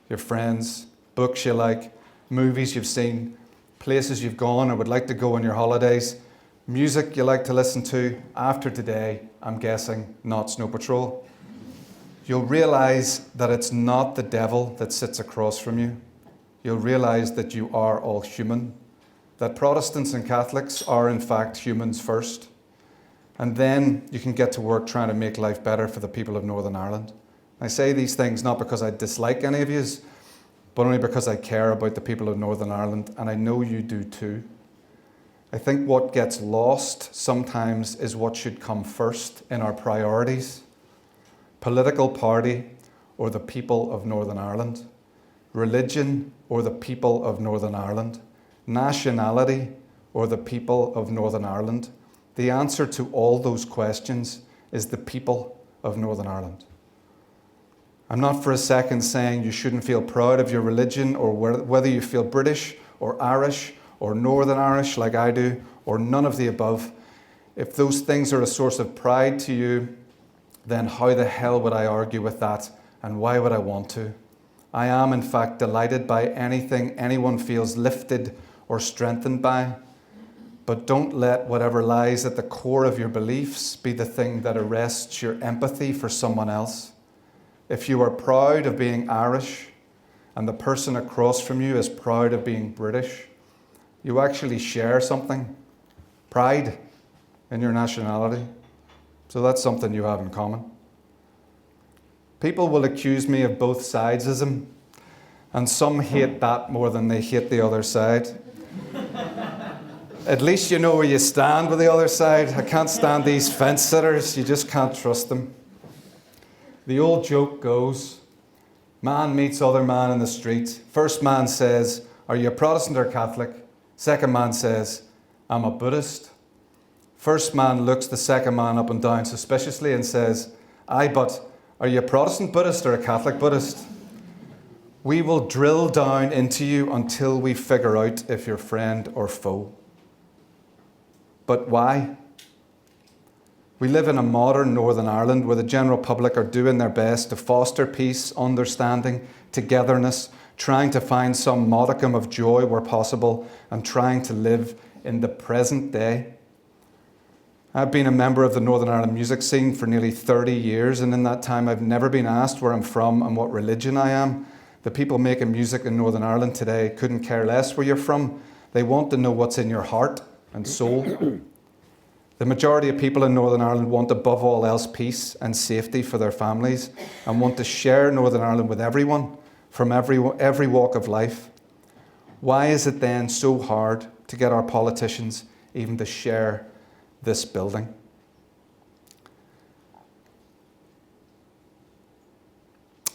your friends, books you like, movies you've seen, places you've gone or would like to go on your holidays, music you like to listen to? After today, I'm guessing not Snow Patrol. You'll realise that it's not the devil that sits across from you. you'll realize that you are all human, that Protestants and Catholics are in fact humans first. And then you can get to work trying to make life better for the people of Northern Ireland. I say these things not because I dislike any of yous, but only because I care about the people of Northern Ireland, and I know you do too. I think what gets lost sometimes is what should come first in our priorities. Political party or the people of Northern Ireland. Religion or the people of Northern Ireland. Nationality or the people of Northern Ireland. The answer to all those questions is the people of Northern Ireland. I'm not for a second saying you shouldn't feel proud of your religion or whether you feel British or Irish or Northern Irish like I do, or none of the above. If those things are a source of pride to you, then how the hell would I argue with that, and why would I want to? I am in fact delighted by anything anyone feels lifted or strengthened by. But don't let whatever lies at the core of your beliefs be the thing that arrests your empathy for someone else. If you are proud of being Irish and the person across from you is proud of being British, you actually share something, pride in your nationality. So that's something you have in common. People will accuse me of both sidesism, and some hate that more than they hate the other side. At least you know where you stand with the other side. I can't stand these fence sitters. You just can't trust them. The old joke goes, man meets other man in the street. First man says, are you a Protestant or Catholic? Second man says, I'm a Buddhist. First man looks the second man up and down suspiciously and says, aye, but are you a Protestant Buddhist or a Catholic Buddhist? We will drill down into you until we figure out if you're friend or foe. But why? We live in a modern Northern Ireland where the general public are doing their best to foster peace, understanding, togetherness, trying to find some modicum of joy where possible, and trying to live in the present day. I've been a member of the Northern Ireland music scene for nearly 30 years, and in that time I've never been asked where I'm from and what religion I am. The people making music in Northern Ireland today couldn't care less where you're from. They want to know what's in your heart and soul. The majority of people in Northern Ireland want above all else peace and safety for their families and want to share Northern Ireland with everyone from every walk of life. Why is it then so hard to get our politicians even to share this building?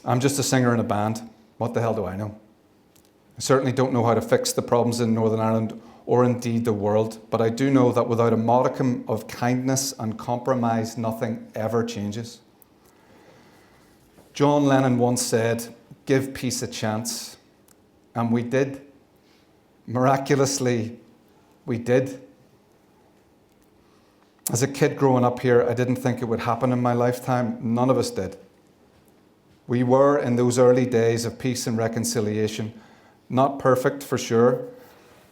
I'm just a singer in a band. What the hell do I know? I certainly don't know how to fix the problems in Northern Ireland or indeed the world, but I do know that without a modicum of kindness and compromise, nothing ever changes. John Lennon once said, give peace a chance. And we did. Miraculously, we did. As a kid growing up here, I didn't think it would happen in my lifetime. None of us did. We were, in those early days of peace and reconciliation, not perfect for sure,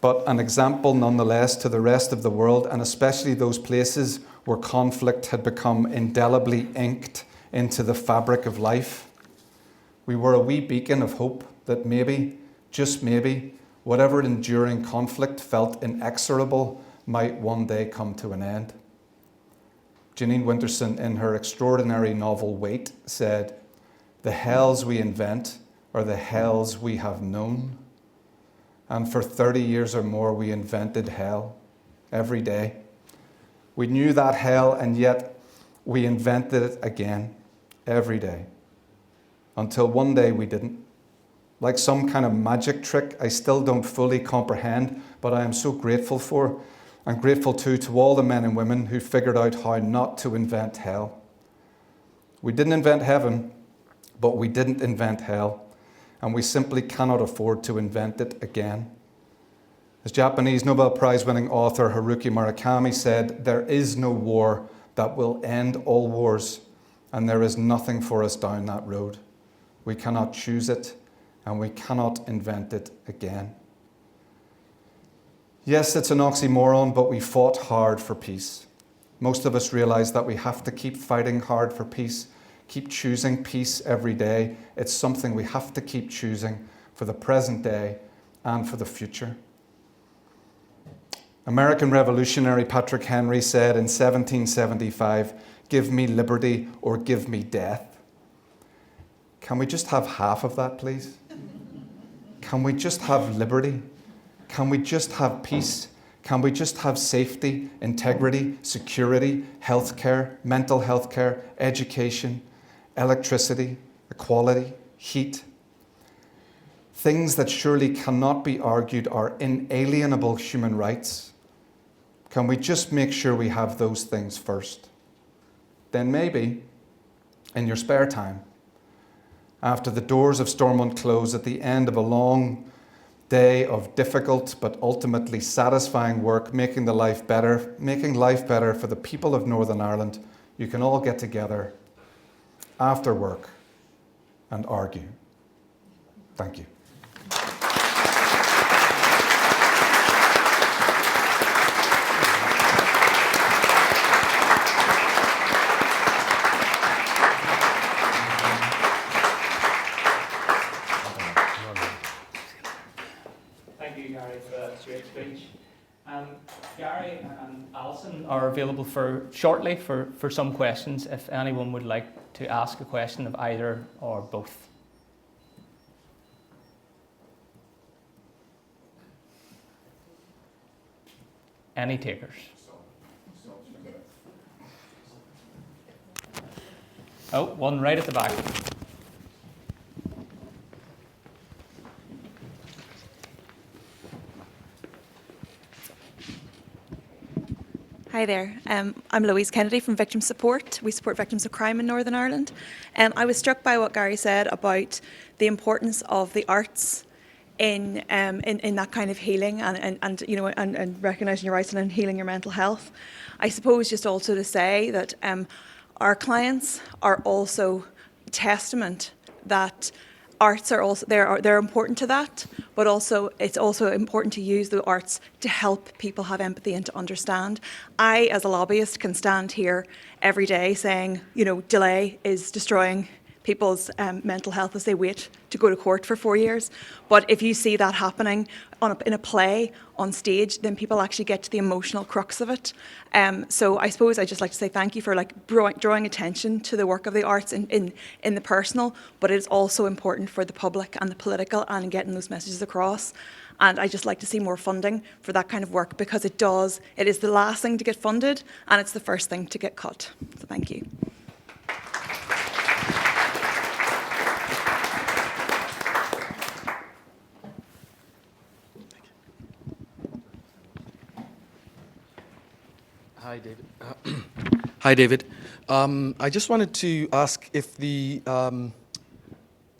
but an example nonetheless to the rest of the world, and especially those places where conflict had become indelibly inked into the fabric of life. We were a wee beacon of hope that maybe, just maybe, whatever enduring conflict felt inexorable might one day come to an end. Janine Winterson, in her extraordinary novel Wait, said, the hells we invent are the hells we have known. And for 30 years or more, we invented hell every day. We knew that hell, and yet we invented it again every day. Until one day we didn't. Like some kind of magic trick I still don't fully comprehend, but I am so grateful for, and grateful too to all the men and women who figured out how not to invent hell. We didn't invent heaven, but we didn't invent hell. And we simply cannot afford to invent it again. As Japanese Nobel Prize-winning author Haruki Murakami said, there is no war that will end all wars, and there is nothing for us down that road. We cannot choose it, and we cannot invent it again. Yes, it's an oxymoron, but we fought hard for peace. Most of us realize that we have to keep fighting hard for peace, keep choosing peace every day. It's something we have to keep choosing for the present day and for the future. American revolutionary Patrick Henry said in 1775, "Give me liberty or give me death." Can we just have half of that, please? Can we just have liberty? Can we just have peace? Can we just have safety, integrity, security, healthcare, mental health care, education, electricity, equality, heat? Things that surely cannot be argued are inalienable human rights. Can we just make sure we have those things first? Then maybe, in your spare time, after the doors of Stormont close at the end of a long day of difficult but ultimately satisfying work, making life better for the people of Northern Ireland, you can all get together after work and argue. Thank you. Thank you, Gary, for that great speech. Gary and Alyson are available shortly for some questions if anyone would like to ask a question of either or both. Any takers? Oh, one right at the back. Hi there, I'm Louise Kennedy from Victim Support. We support victims of crime in Northern Ireland. I was struck by what Gary said about the importance of the arts in that kind of healing and recognising your rights and in healing your mental health. I suppose just also to say that our clients are also testament that arts are also they're important to that, but also it's also important to use the arts to help people have empathy and to understand. I, as a lobbyist, can stand here every day saying, delay is destroying people's mental health as they wait to go to court for 4 years. But if you see that happening in a play on stage, then people actually get to the emotional crux of it. So I suppose I'd just like to say thank you for drawing attention to the work of the arts in the personal, but it's also important for the public and the political and getting those messages across. And I'd just like to see more funding for that kind of work because it is the last thing to get funded and it's the first thing to get cut. So thank you. Hi, David. Hi, David. I just wanted to ask if the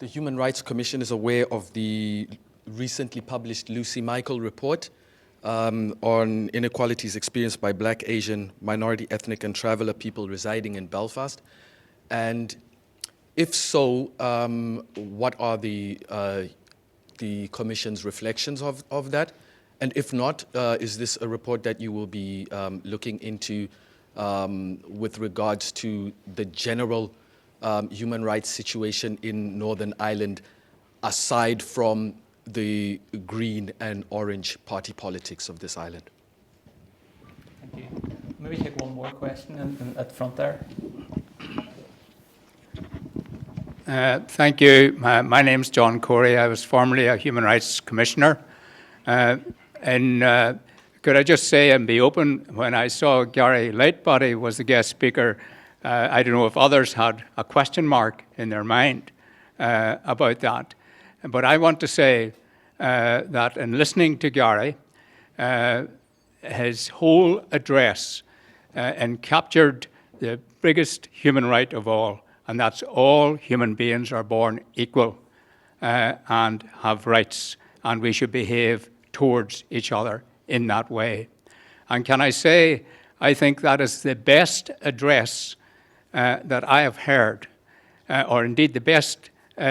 Human Rights Commission is aware of the recently published Lucy Michael report on inequalities experienced by Black, Asian, minority, ethnic, and traveller people residing in Belfast. And if so, what are the Commission's reflections of that? And if not, is this a report that you will be looking into with regards to the general human rights situation in Northern Ireland, aside from the green and orange party politics of this island? Thank you. Maybe take one more question at the front there. Thank you. My name's John Corey. I was formerly a Human Rights Commissioner. Could I just say and be open, when I saw Gary Lightbody was the guest speaker, I don't know if others had a question mark in their mind about that. But I want to say that in listening to Gary, his whole address captured the biggest human right of all, and that's all human beings are born equal and have rights, and we should behave towards each other in that way. And can I say, I think that is the best address that I have heard, or indeed the best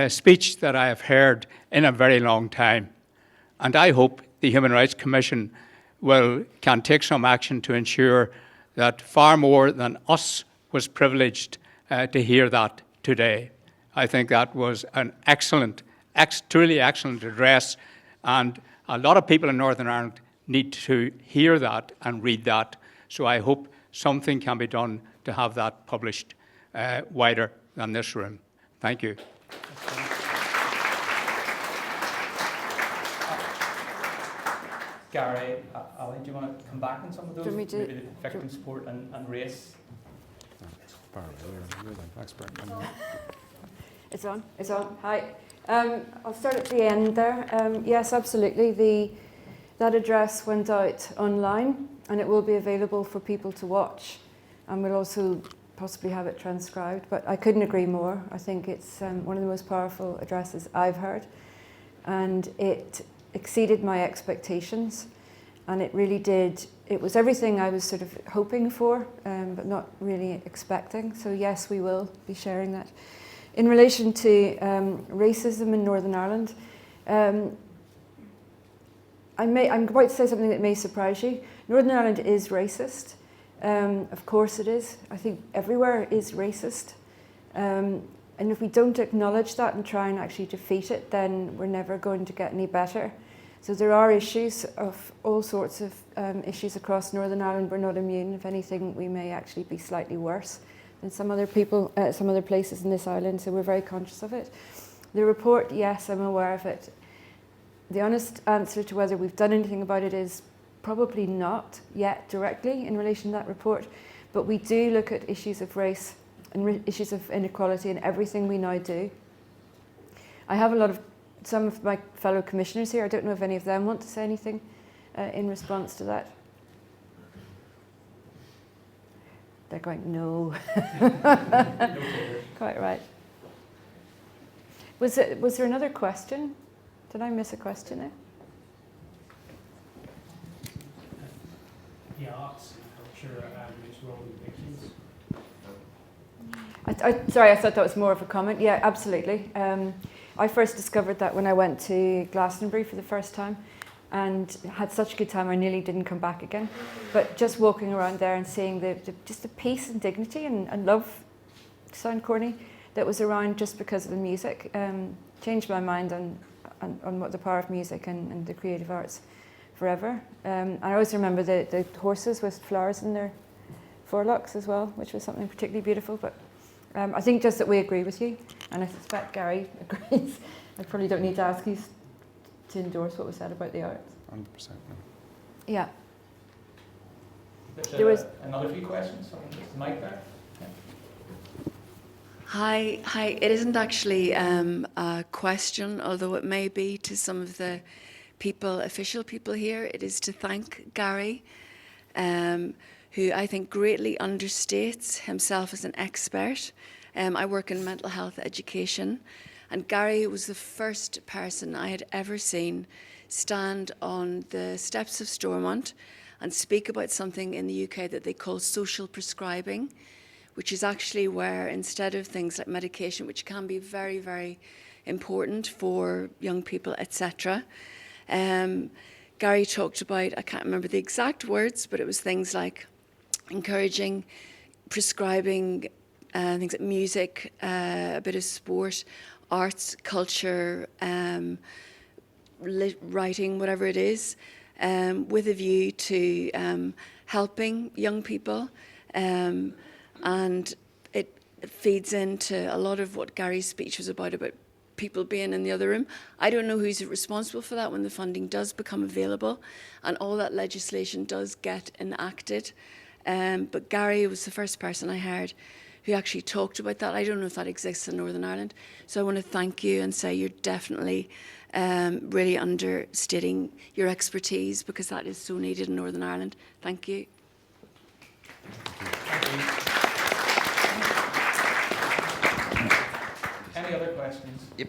speech that I have heard in a very long time. And I hope the Human Rights Commission can take some action to ensure that far more than us was privileged to hear that today. I think that was an excellent, truly excellent address, and a lot of people in Northern Ireland need to hear that and read that. So I hope something can be done to have that published wider than this room. Thank you. Gary, Ali, do you want to come back on some of those? Do you want me to- Maybe the victim support and race? It's on. It's on. Hi. I'll start at the end there. Yes, absolutely. That address went out online, and it will be available for people to watch, and we'll also possibly have it transcribed. But I couldn't agree more. I think it's one of the most powerful addresses I've heard, and it exceeded my expectations, and it really did. It was everything I was sort of hoping for, but not really expecting. So yes, we will be sharing that. In relation to racism in Northern Ireland, I'm about to say something that may surprise you. Northern Ireland is racist. Of course it is. I think everywhere is racist. And if we don't acknowledge that and try and actually defeat it, then we're never going to get any better. So there are issues of all sorts of issues across Northern Ireland. We're not immune. If anything, we may actually be slightly worse than some other people, some other places in this island. So we're very conscious of it. The report, yes, I'm aware of it. The honest answer to whether we've done anything about it is probably not yet directly in relation to that report. But we do look at issues of race and issues of inequality in everything we now do. I have some of my fellow commissioners here. I don't know if any of them want to say anything in response to that. They're going, no. Quite right. Was there another question? Did I miss a question there? The arts and culture and its role in victims. Sorry, I thought that was more of a comment. Yeah, absolutely. I first discovered that when I went to Glastonbury for the first time, and had such a good time I nearly didn't come back again. But just walking around there and seeing just the peace and dignity and love, to sound corny, that was around just because of the music, changed my mind on what the power of music and the creative arts forever. I always remember the horses with flowers in their forelocks as well, which was something particularly beautiful. But I think just that we agree with you, and I suspect Gary agrees. I probably don't need to ask you to endorse what was said about the arts. 100%. Yeah. There was another few questions. Someone just mic there. Hi. It isn't actually a question, although it may be to some of the official people here. It is to thank Gary, who I think greatly understates himself as an expert. I work in mental health education, and Gary was the first person I had ever seen stand on the steps of Stormont and speak about something in the UK that they call social prescribing, which is actually where, instead of things like medication, which can be very, very important for young people, etc., Gary talked about, I can't remember the exact words, but it was things like encouraging, prescribing things like music, a bit of sport, arts, culture, writing, whatever it is, with a view to helping young people. And it feeds into a lot of what Gary's speech was about people being in the other room. I don't know who's responsible for that when the funding does become available and all that legislation does get enacted. But Gary was the first person I heard who actually talked about that. I don't know if that exists in Northern Ireland. So I want to thank you and say you're definitely really understating your expertise, because that is so needed in Northern Ireland. Thank you. Any other questions? Yep.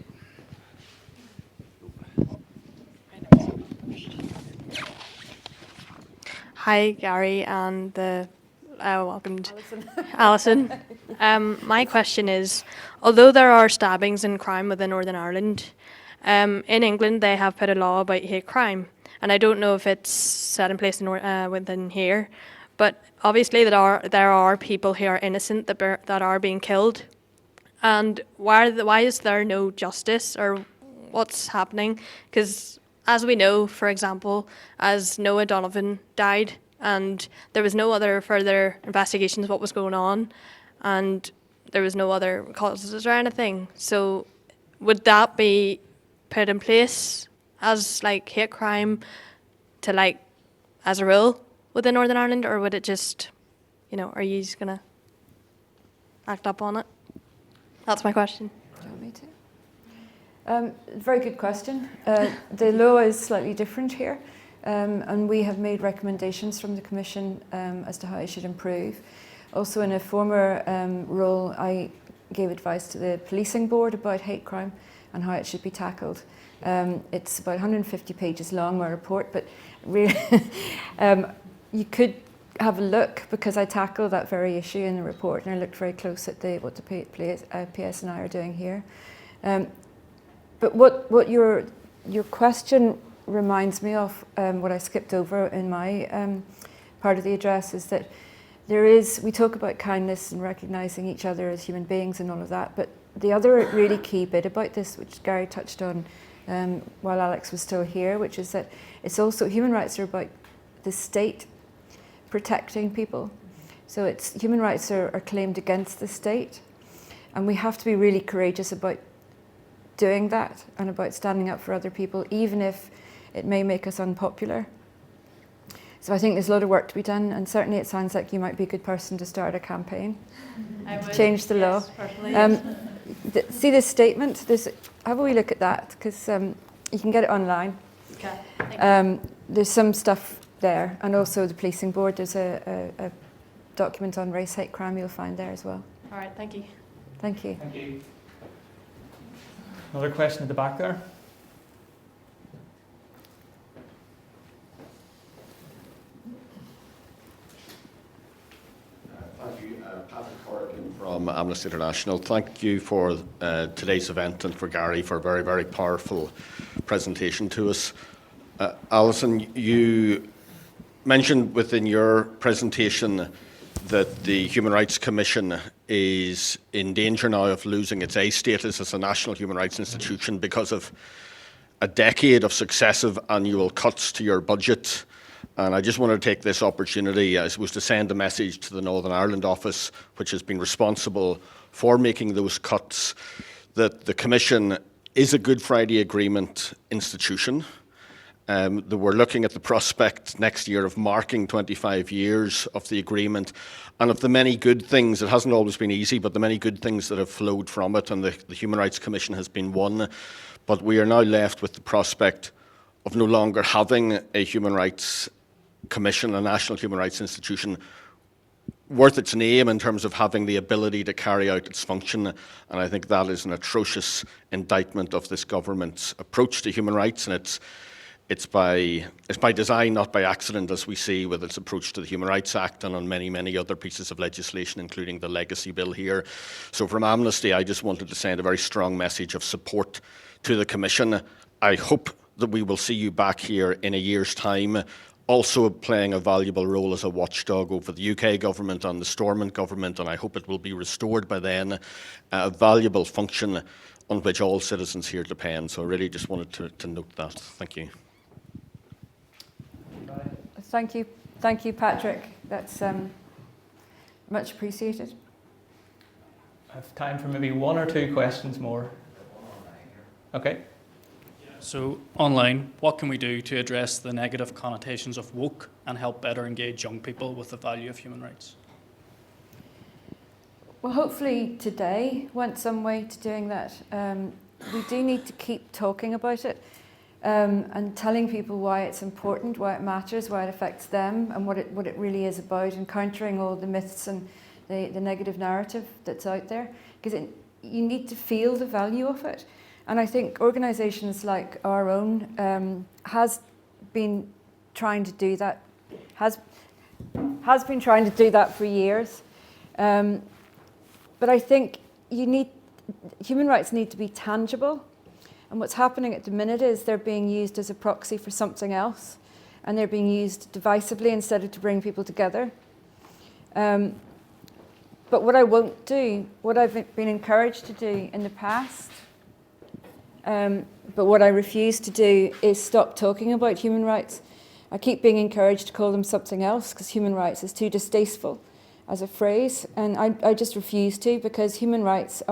Hi, Gary, and welcomed Alyson. My question is, although there are stabbings and crime within Northern Ireland, in England they have put a law about hate crime, and I don't know if it's set in place within here, but obviously there are people who are innocent that are being killed, and why is there no justice, or what's happening? Because as we know, for example, as Noah Donovan died and there was no other further investigations of what was going on and there was no other causes or anything. So would that be put in place as like hate crime to like as a rule within Northern Ireland, or would it just, are you just gonna act up on it? That's my question. Do you want me to? Very good question. The law is slightly different here, and we have made recommendations from the Commission as to how it should improve. Also, in a former role, I gave advice to the policing board about hate crime and how it should be tackled. It's about 150 pages long, my report, but really, you could have a look, because I tackle that very issue in the report, and I looked very close at what the PS and I are doing here. But what your question reminds me of, what I skipped over in my part of the address, is that we talk about kindness and recognising each other as human beings and all of that, but the other really key bit about this, which Gary touched on while Alex was still here, which is that it's also, human rights are about the state protecting people. So human rights are claimed against the state, and we have to be really courageous about doing that and about standing up for other people, even if it may make us unpopular. So I think there's a lot of work to be done, and certainly it sounds like you might be a good person to start a campaign to change the law. See this statement? Have a wee look at that, because you can get it online. Okay. There's some stuff there, and also the policing board. There's a document on race hate crime you'll find there as well. All right, thank you. Thank you. Thank you. Another question at the back there. Thank you. Patrick Corrigan from Amnesty International. Thank you for today's event and for Gary for a very, very powerful presentation to us. Alyson, you mentioned within your presentation that the Human Rights Commission is in danger now of losing its A status as a national human rights institution because of a decade of successive annual cuts to your budget. And I just want to take this opportunity, I suppose, to send a message to the Northern Ireland office, which has been responsible for making those cuts, that the Commission is a Good Friday Agreement institution. That we're looking at the prospect next year of marking 25 years of the agreement, and of the many good things. It hasn't always been easy, but the many good things that have flowed from it, and the Human Rights Commission has been one. But we are now left with the prospect of no longer having a Human Rights Commission, a national human rights institution, worth its name in terms of having the ability to carry out its function. And I think that is an atrocious indictment of this government's approach to human rights, and it's by design, not by accident, as we see with its approach to the Human Rights Act and on many, many other pieces of legislation, including the Legacy Bill here. So from Amnesty, I just wanted to send a very strong message of support to the Commission. I hope that we will see you back here in a year's time, also playing a valuable role as a watchdog over the UK government and the Stormont government, and I hope it will be restored by then, a valuable function on which all citizens here depend. So I really just wanted to note that. Thank you. Thank you, Patrick. That's much appreciated. I have time for maybe one or two questions more. Okay. So, online, what can we do to address the negative connotations of woke and help better engage young people with the value of human rights? Well, hopefully today went some way to doing that. We do need to keep talking about it and telling people why it's important, why it matters, why it affects them, and what it really is about, and countering all the myths and the negative narrative that's out there. Because you need to feel the value of it. And I think organisations like our own has been trying to do that, has been trying to do that for years. But I think human rights need to be tangible. And what's happening at the minute is they're being used as a proxy for something else. And they're being used divisively instead of to bring people together. But what I won't do, what I've been encouraged to do in the past, But what I refuse to do is stop talking about human rights. I keep being encouraged to call them something else because human rights is too distasteful as a phrase, and I just refuse to, because human rights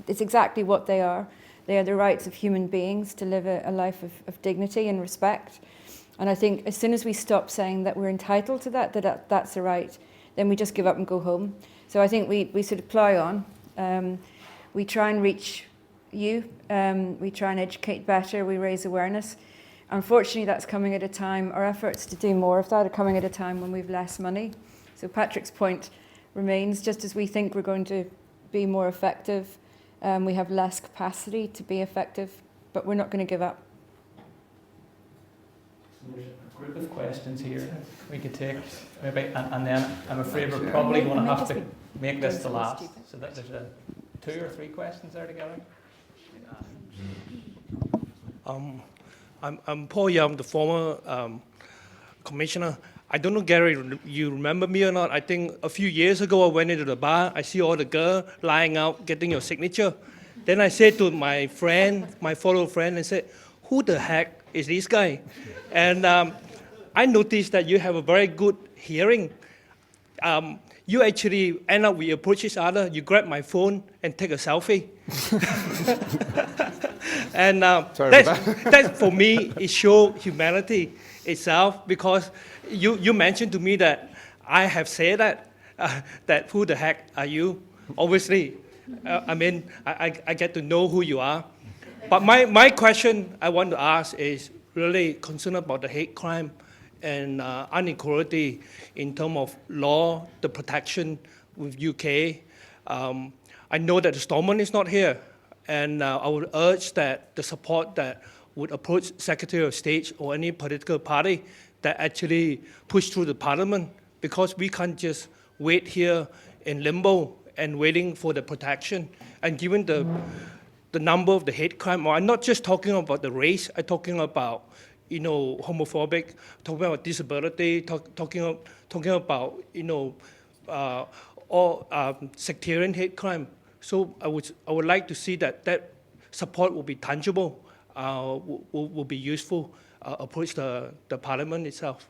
it's exactly what they are. They are the rights of human beings to live a life of dignity and respect. And I think as soon as we stop saying that we're entitled to that's a right, then we just give up and go home. So I think we sort of plough on. We try and reach you. We try and educate better. We raise awareness. Unfortunately, that's coming at a time, our efforts to do more of that are coming at a time when we've less money. So Patrick's point remains, just as we think we're going to be more effective, we have less capacity to be effective, but we're not going to give up. There's a group of questions here we could take, maybe, and then I'm afraid we're probably going to have to make this the last, so that there's 2 or 3 questions there together. I'm Paul Young, the former commissioner. I don't know, Gary, you remember me or not? I think a few years ago I went into the bar, I see all the girls lying out getting your signature. Then I said to my friend, my fellow friend, I said, who the heck is this guy? And I noticed that you have a very good hearing. You actually end up, we approach each other, you grab my phone and take a selfie. And that for me, it shows humanity itself, because you mentioned to me that I have said that who the heck are you? Obviously, I mean, I get to know who you are. But my question I want to ask is really concerned about the hate crime and inequality in terms of law, the protection with UK. I know that the Stormont is not here, and I would urge that the support that would approach Secretary of State or any political party that actually push through the Parliament, because we can't just wait here in limbo and waiting for the protection. And given the number of the hate crime, I'm not just talking about the race, I'm talking about homophobic, talking about disability, talking about all sectarian hate crime. So I would like to see that support will be tangible, will be useful, approach the Parliament itself.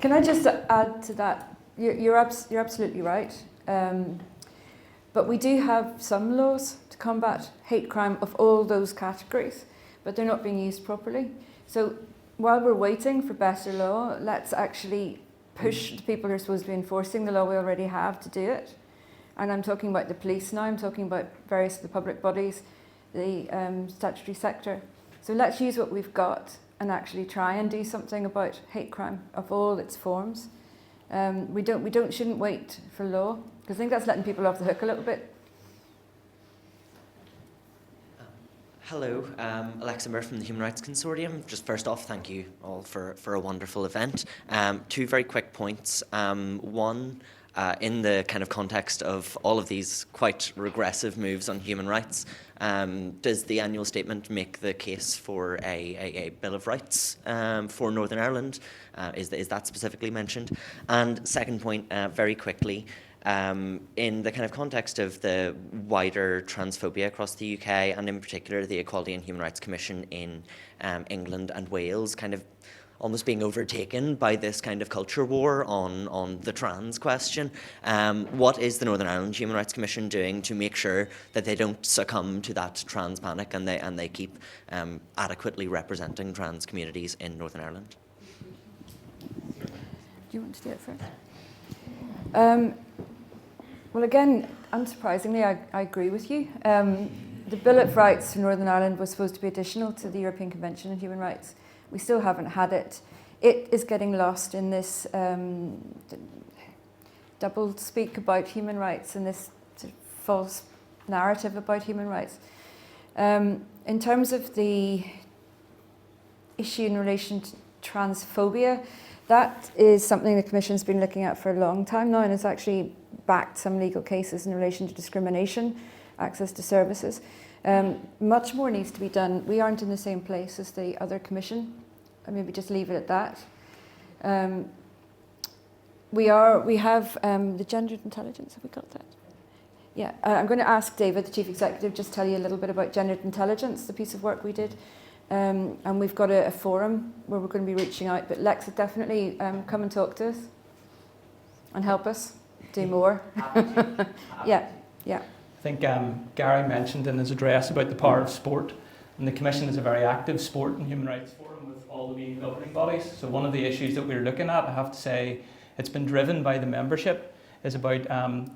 Can I just add to that? You're absolutely right. But we do have some laws to combat hate crime of all those categories, but they're not being used properly. So while we're waiting for better law, let's actually push the people who are supposed to be enforcing the law we already have to do it. And I'm talking about the police now, I'm talking about various of the public bodies, the statutory sector. So let's use what we've got and actually try and do something about hate crime of all its forms. We shouldn't wait for law, because I think that's letting people off the hook a little bit. Hello, Alexa Murphy from the Human Rights Consortium. Just first off, thank you all for a wonderful event. 2 very quick points. One, in the kind of context of all of these quite regressive moves on human rights, does the annual statement make the case for a Bill of Rights for Northern Ireland? Is that specifically mentioned? And second point, very quickly, in the kind of context of the wider transphobia across the UK, and in particular the Equality and Human Rights Commission in England and Wales kind of almost being overtaken by this kind of culture war on the trans question. What is the Northern Ireland Human Rights Commission doing to make sure that they don't succumb to that trans panic and they keep adequately representing trans communities in Northern Ireland? Do you want to do it first? Well, again, unsurprisingly, I agree with you. The Bill of Rights for Northern Ireland was supposed to be additional to the European Convention on Human Rights. We still haven't had it. It is getting lost in this double speak about human rights and this sort of false narrative about human rights. In terms of the issue in relation to transphobia, that is something the Commission's been looking at for a long time now, and it's actually backed some legal cases in relation to discrimination, access to services. Much more needs to be done. We aren't in the same place as the other Commission. I maybe just leave it at that. We have the gendered intelligence. Have we got that? Yeah, I'm going to ask David, the Chief Executive, just tell you a little bit about gendered intelligence, the piece of work we did. And we've got a forum where we're going to be reaching out. But Lexa, definitely come and talk to us and help us do more. Yeah. I think Gary mentioned in his address about the power of sport. And the Commission is a very active sport and human rights forum with all the main governing bodies. So one of the issues that we're looking at, I have to say, it's been driven by the membership, is about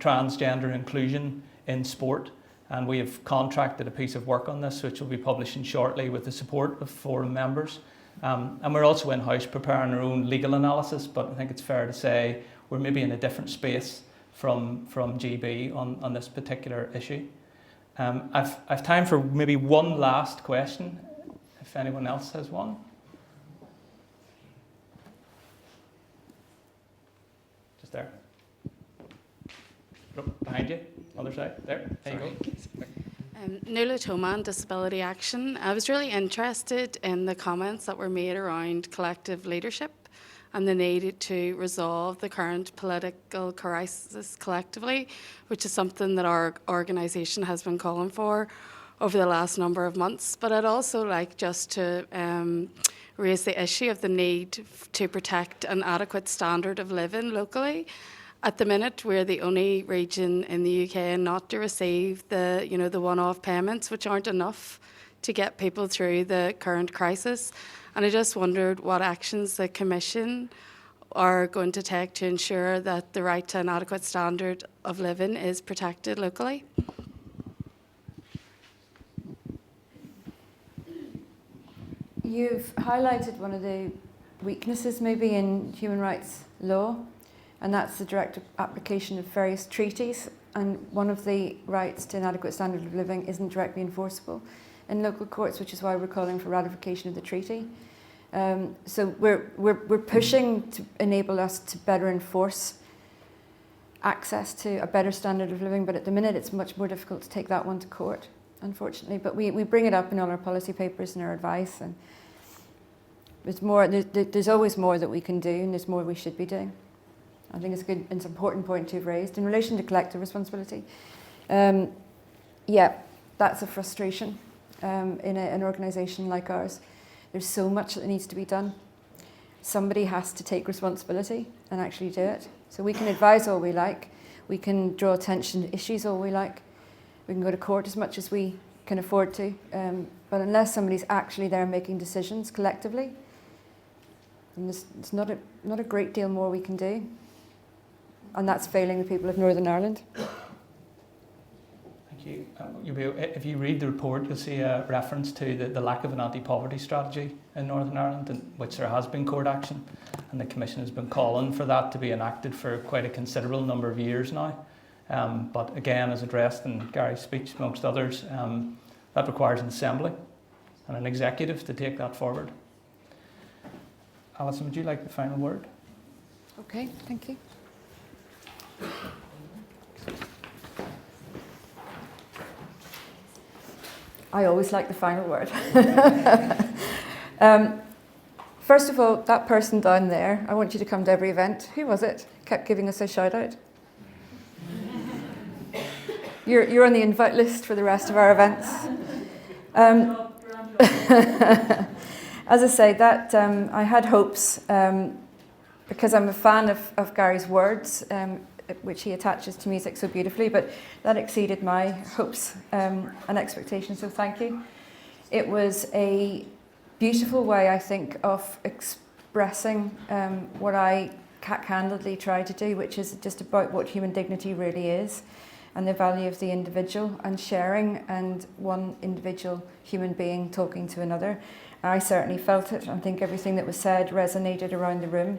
transgender inclusion in sport. And we have contracted a piece of work on this, which will be publishing shortly with the support of forum members. And we're also in-house preparing our own legal analysis, but I think it's fair to say we're maybe in a different space from GB on this particular issue. I've time for maybe one last question, if anyone else has one. Just there. Oh, behind you, other side, there you go. Nuala Toman, Disability Action. I was really interested in the comments that were made around collective leadership and the need to resolve the current political crisis collectively, which is something that our organisation has been calling for over the last number of months. But I'd also like just to raise the issue of the need to protect an adequate standard of living locally. At the minute, we're the only region in the UK not to receive the one-off payments, which aren't enough to get people through the current crisis. And I just wondered what actions the Commission are going to take to ensure that the right to an adequate standard of living is protected locally. You've highlighted one of the weaknesses maybe in human rights law, and that's the direct application of various treaties. And one of the rights to an adequate standard of living isn't directly enforceable in local courts, which is why we're calling for ratification of the treaty. So we're pushing to enable us to better enforce access to a better standard of living, but at the minute it's much more difficult to take that one to court, unfortunately. But we bring it up in all our policy papers and our advice, and there's always more that we can do, and there's more we should be doing. I think it's an important point to have raised. In relation to collective responsibility, yeah, that's a frustration in an organisation like ours. There's so much that needs to be done. Somebody has to take responsibility and actually do it. So we can advise all we like, we can draw attention to issues all we like, we can go to court as much as we can afford to, but unless somebody's actually there making decisions collectively, then there's not a great deal more we can do. And that's failing the people of Northern Ireland. Thank you. If you read the report, you'll see a reference to the lack of an anti-poverty strategy in Northern Ireland, in which there has been court action, and the Commission has been calling for that to be enacted for quite a considerable number of years now. But again, as addressed in Gary's speech, amongst others, that requires an assembly and an executive to take that forward. Alyson, would you like the final word? Okay, thank you. I always like the final word. First of all, that person down there, I want you to come to every event. Who was it? Kept giving us a shout out. You're on the invite list for the rest of our events. As I say, that I had hopes, because I'm a fan of Gary's words, which he attaches to music so beautifully, but that exceeded my hopes and expectations, so thank you. It was a beautiful way, I think, of expressing what I candidly try to do, which is just about what human dignity really is and the value of the individual and sharing, and one individual human being talking to another. I certainly felt it. I think everything that was said resonated around the room.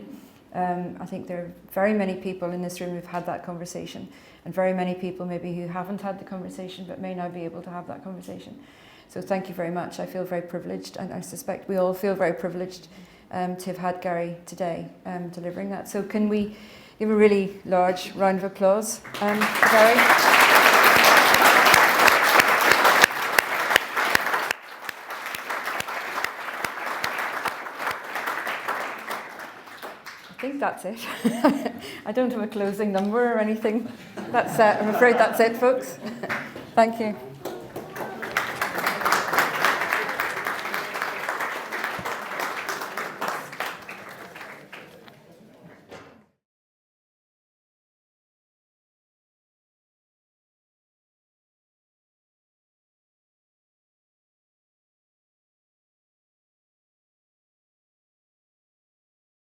I think there are very many people in this room who've had that conversation, and very many people maybe who haven't had the conversation but may now be able to have that conversation. So thank you very much. I feel very privileged, and I suspect we all feel very privileged to have had Gary today delivering that. So can we give a really large round of applause for Gary? think that's it. I don't have a closing number or anything. I'm afraid that's it, folks. Thank you.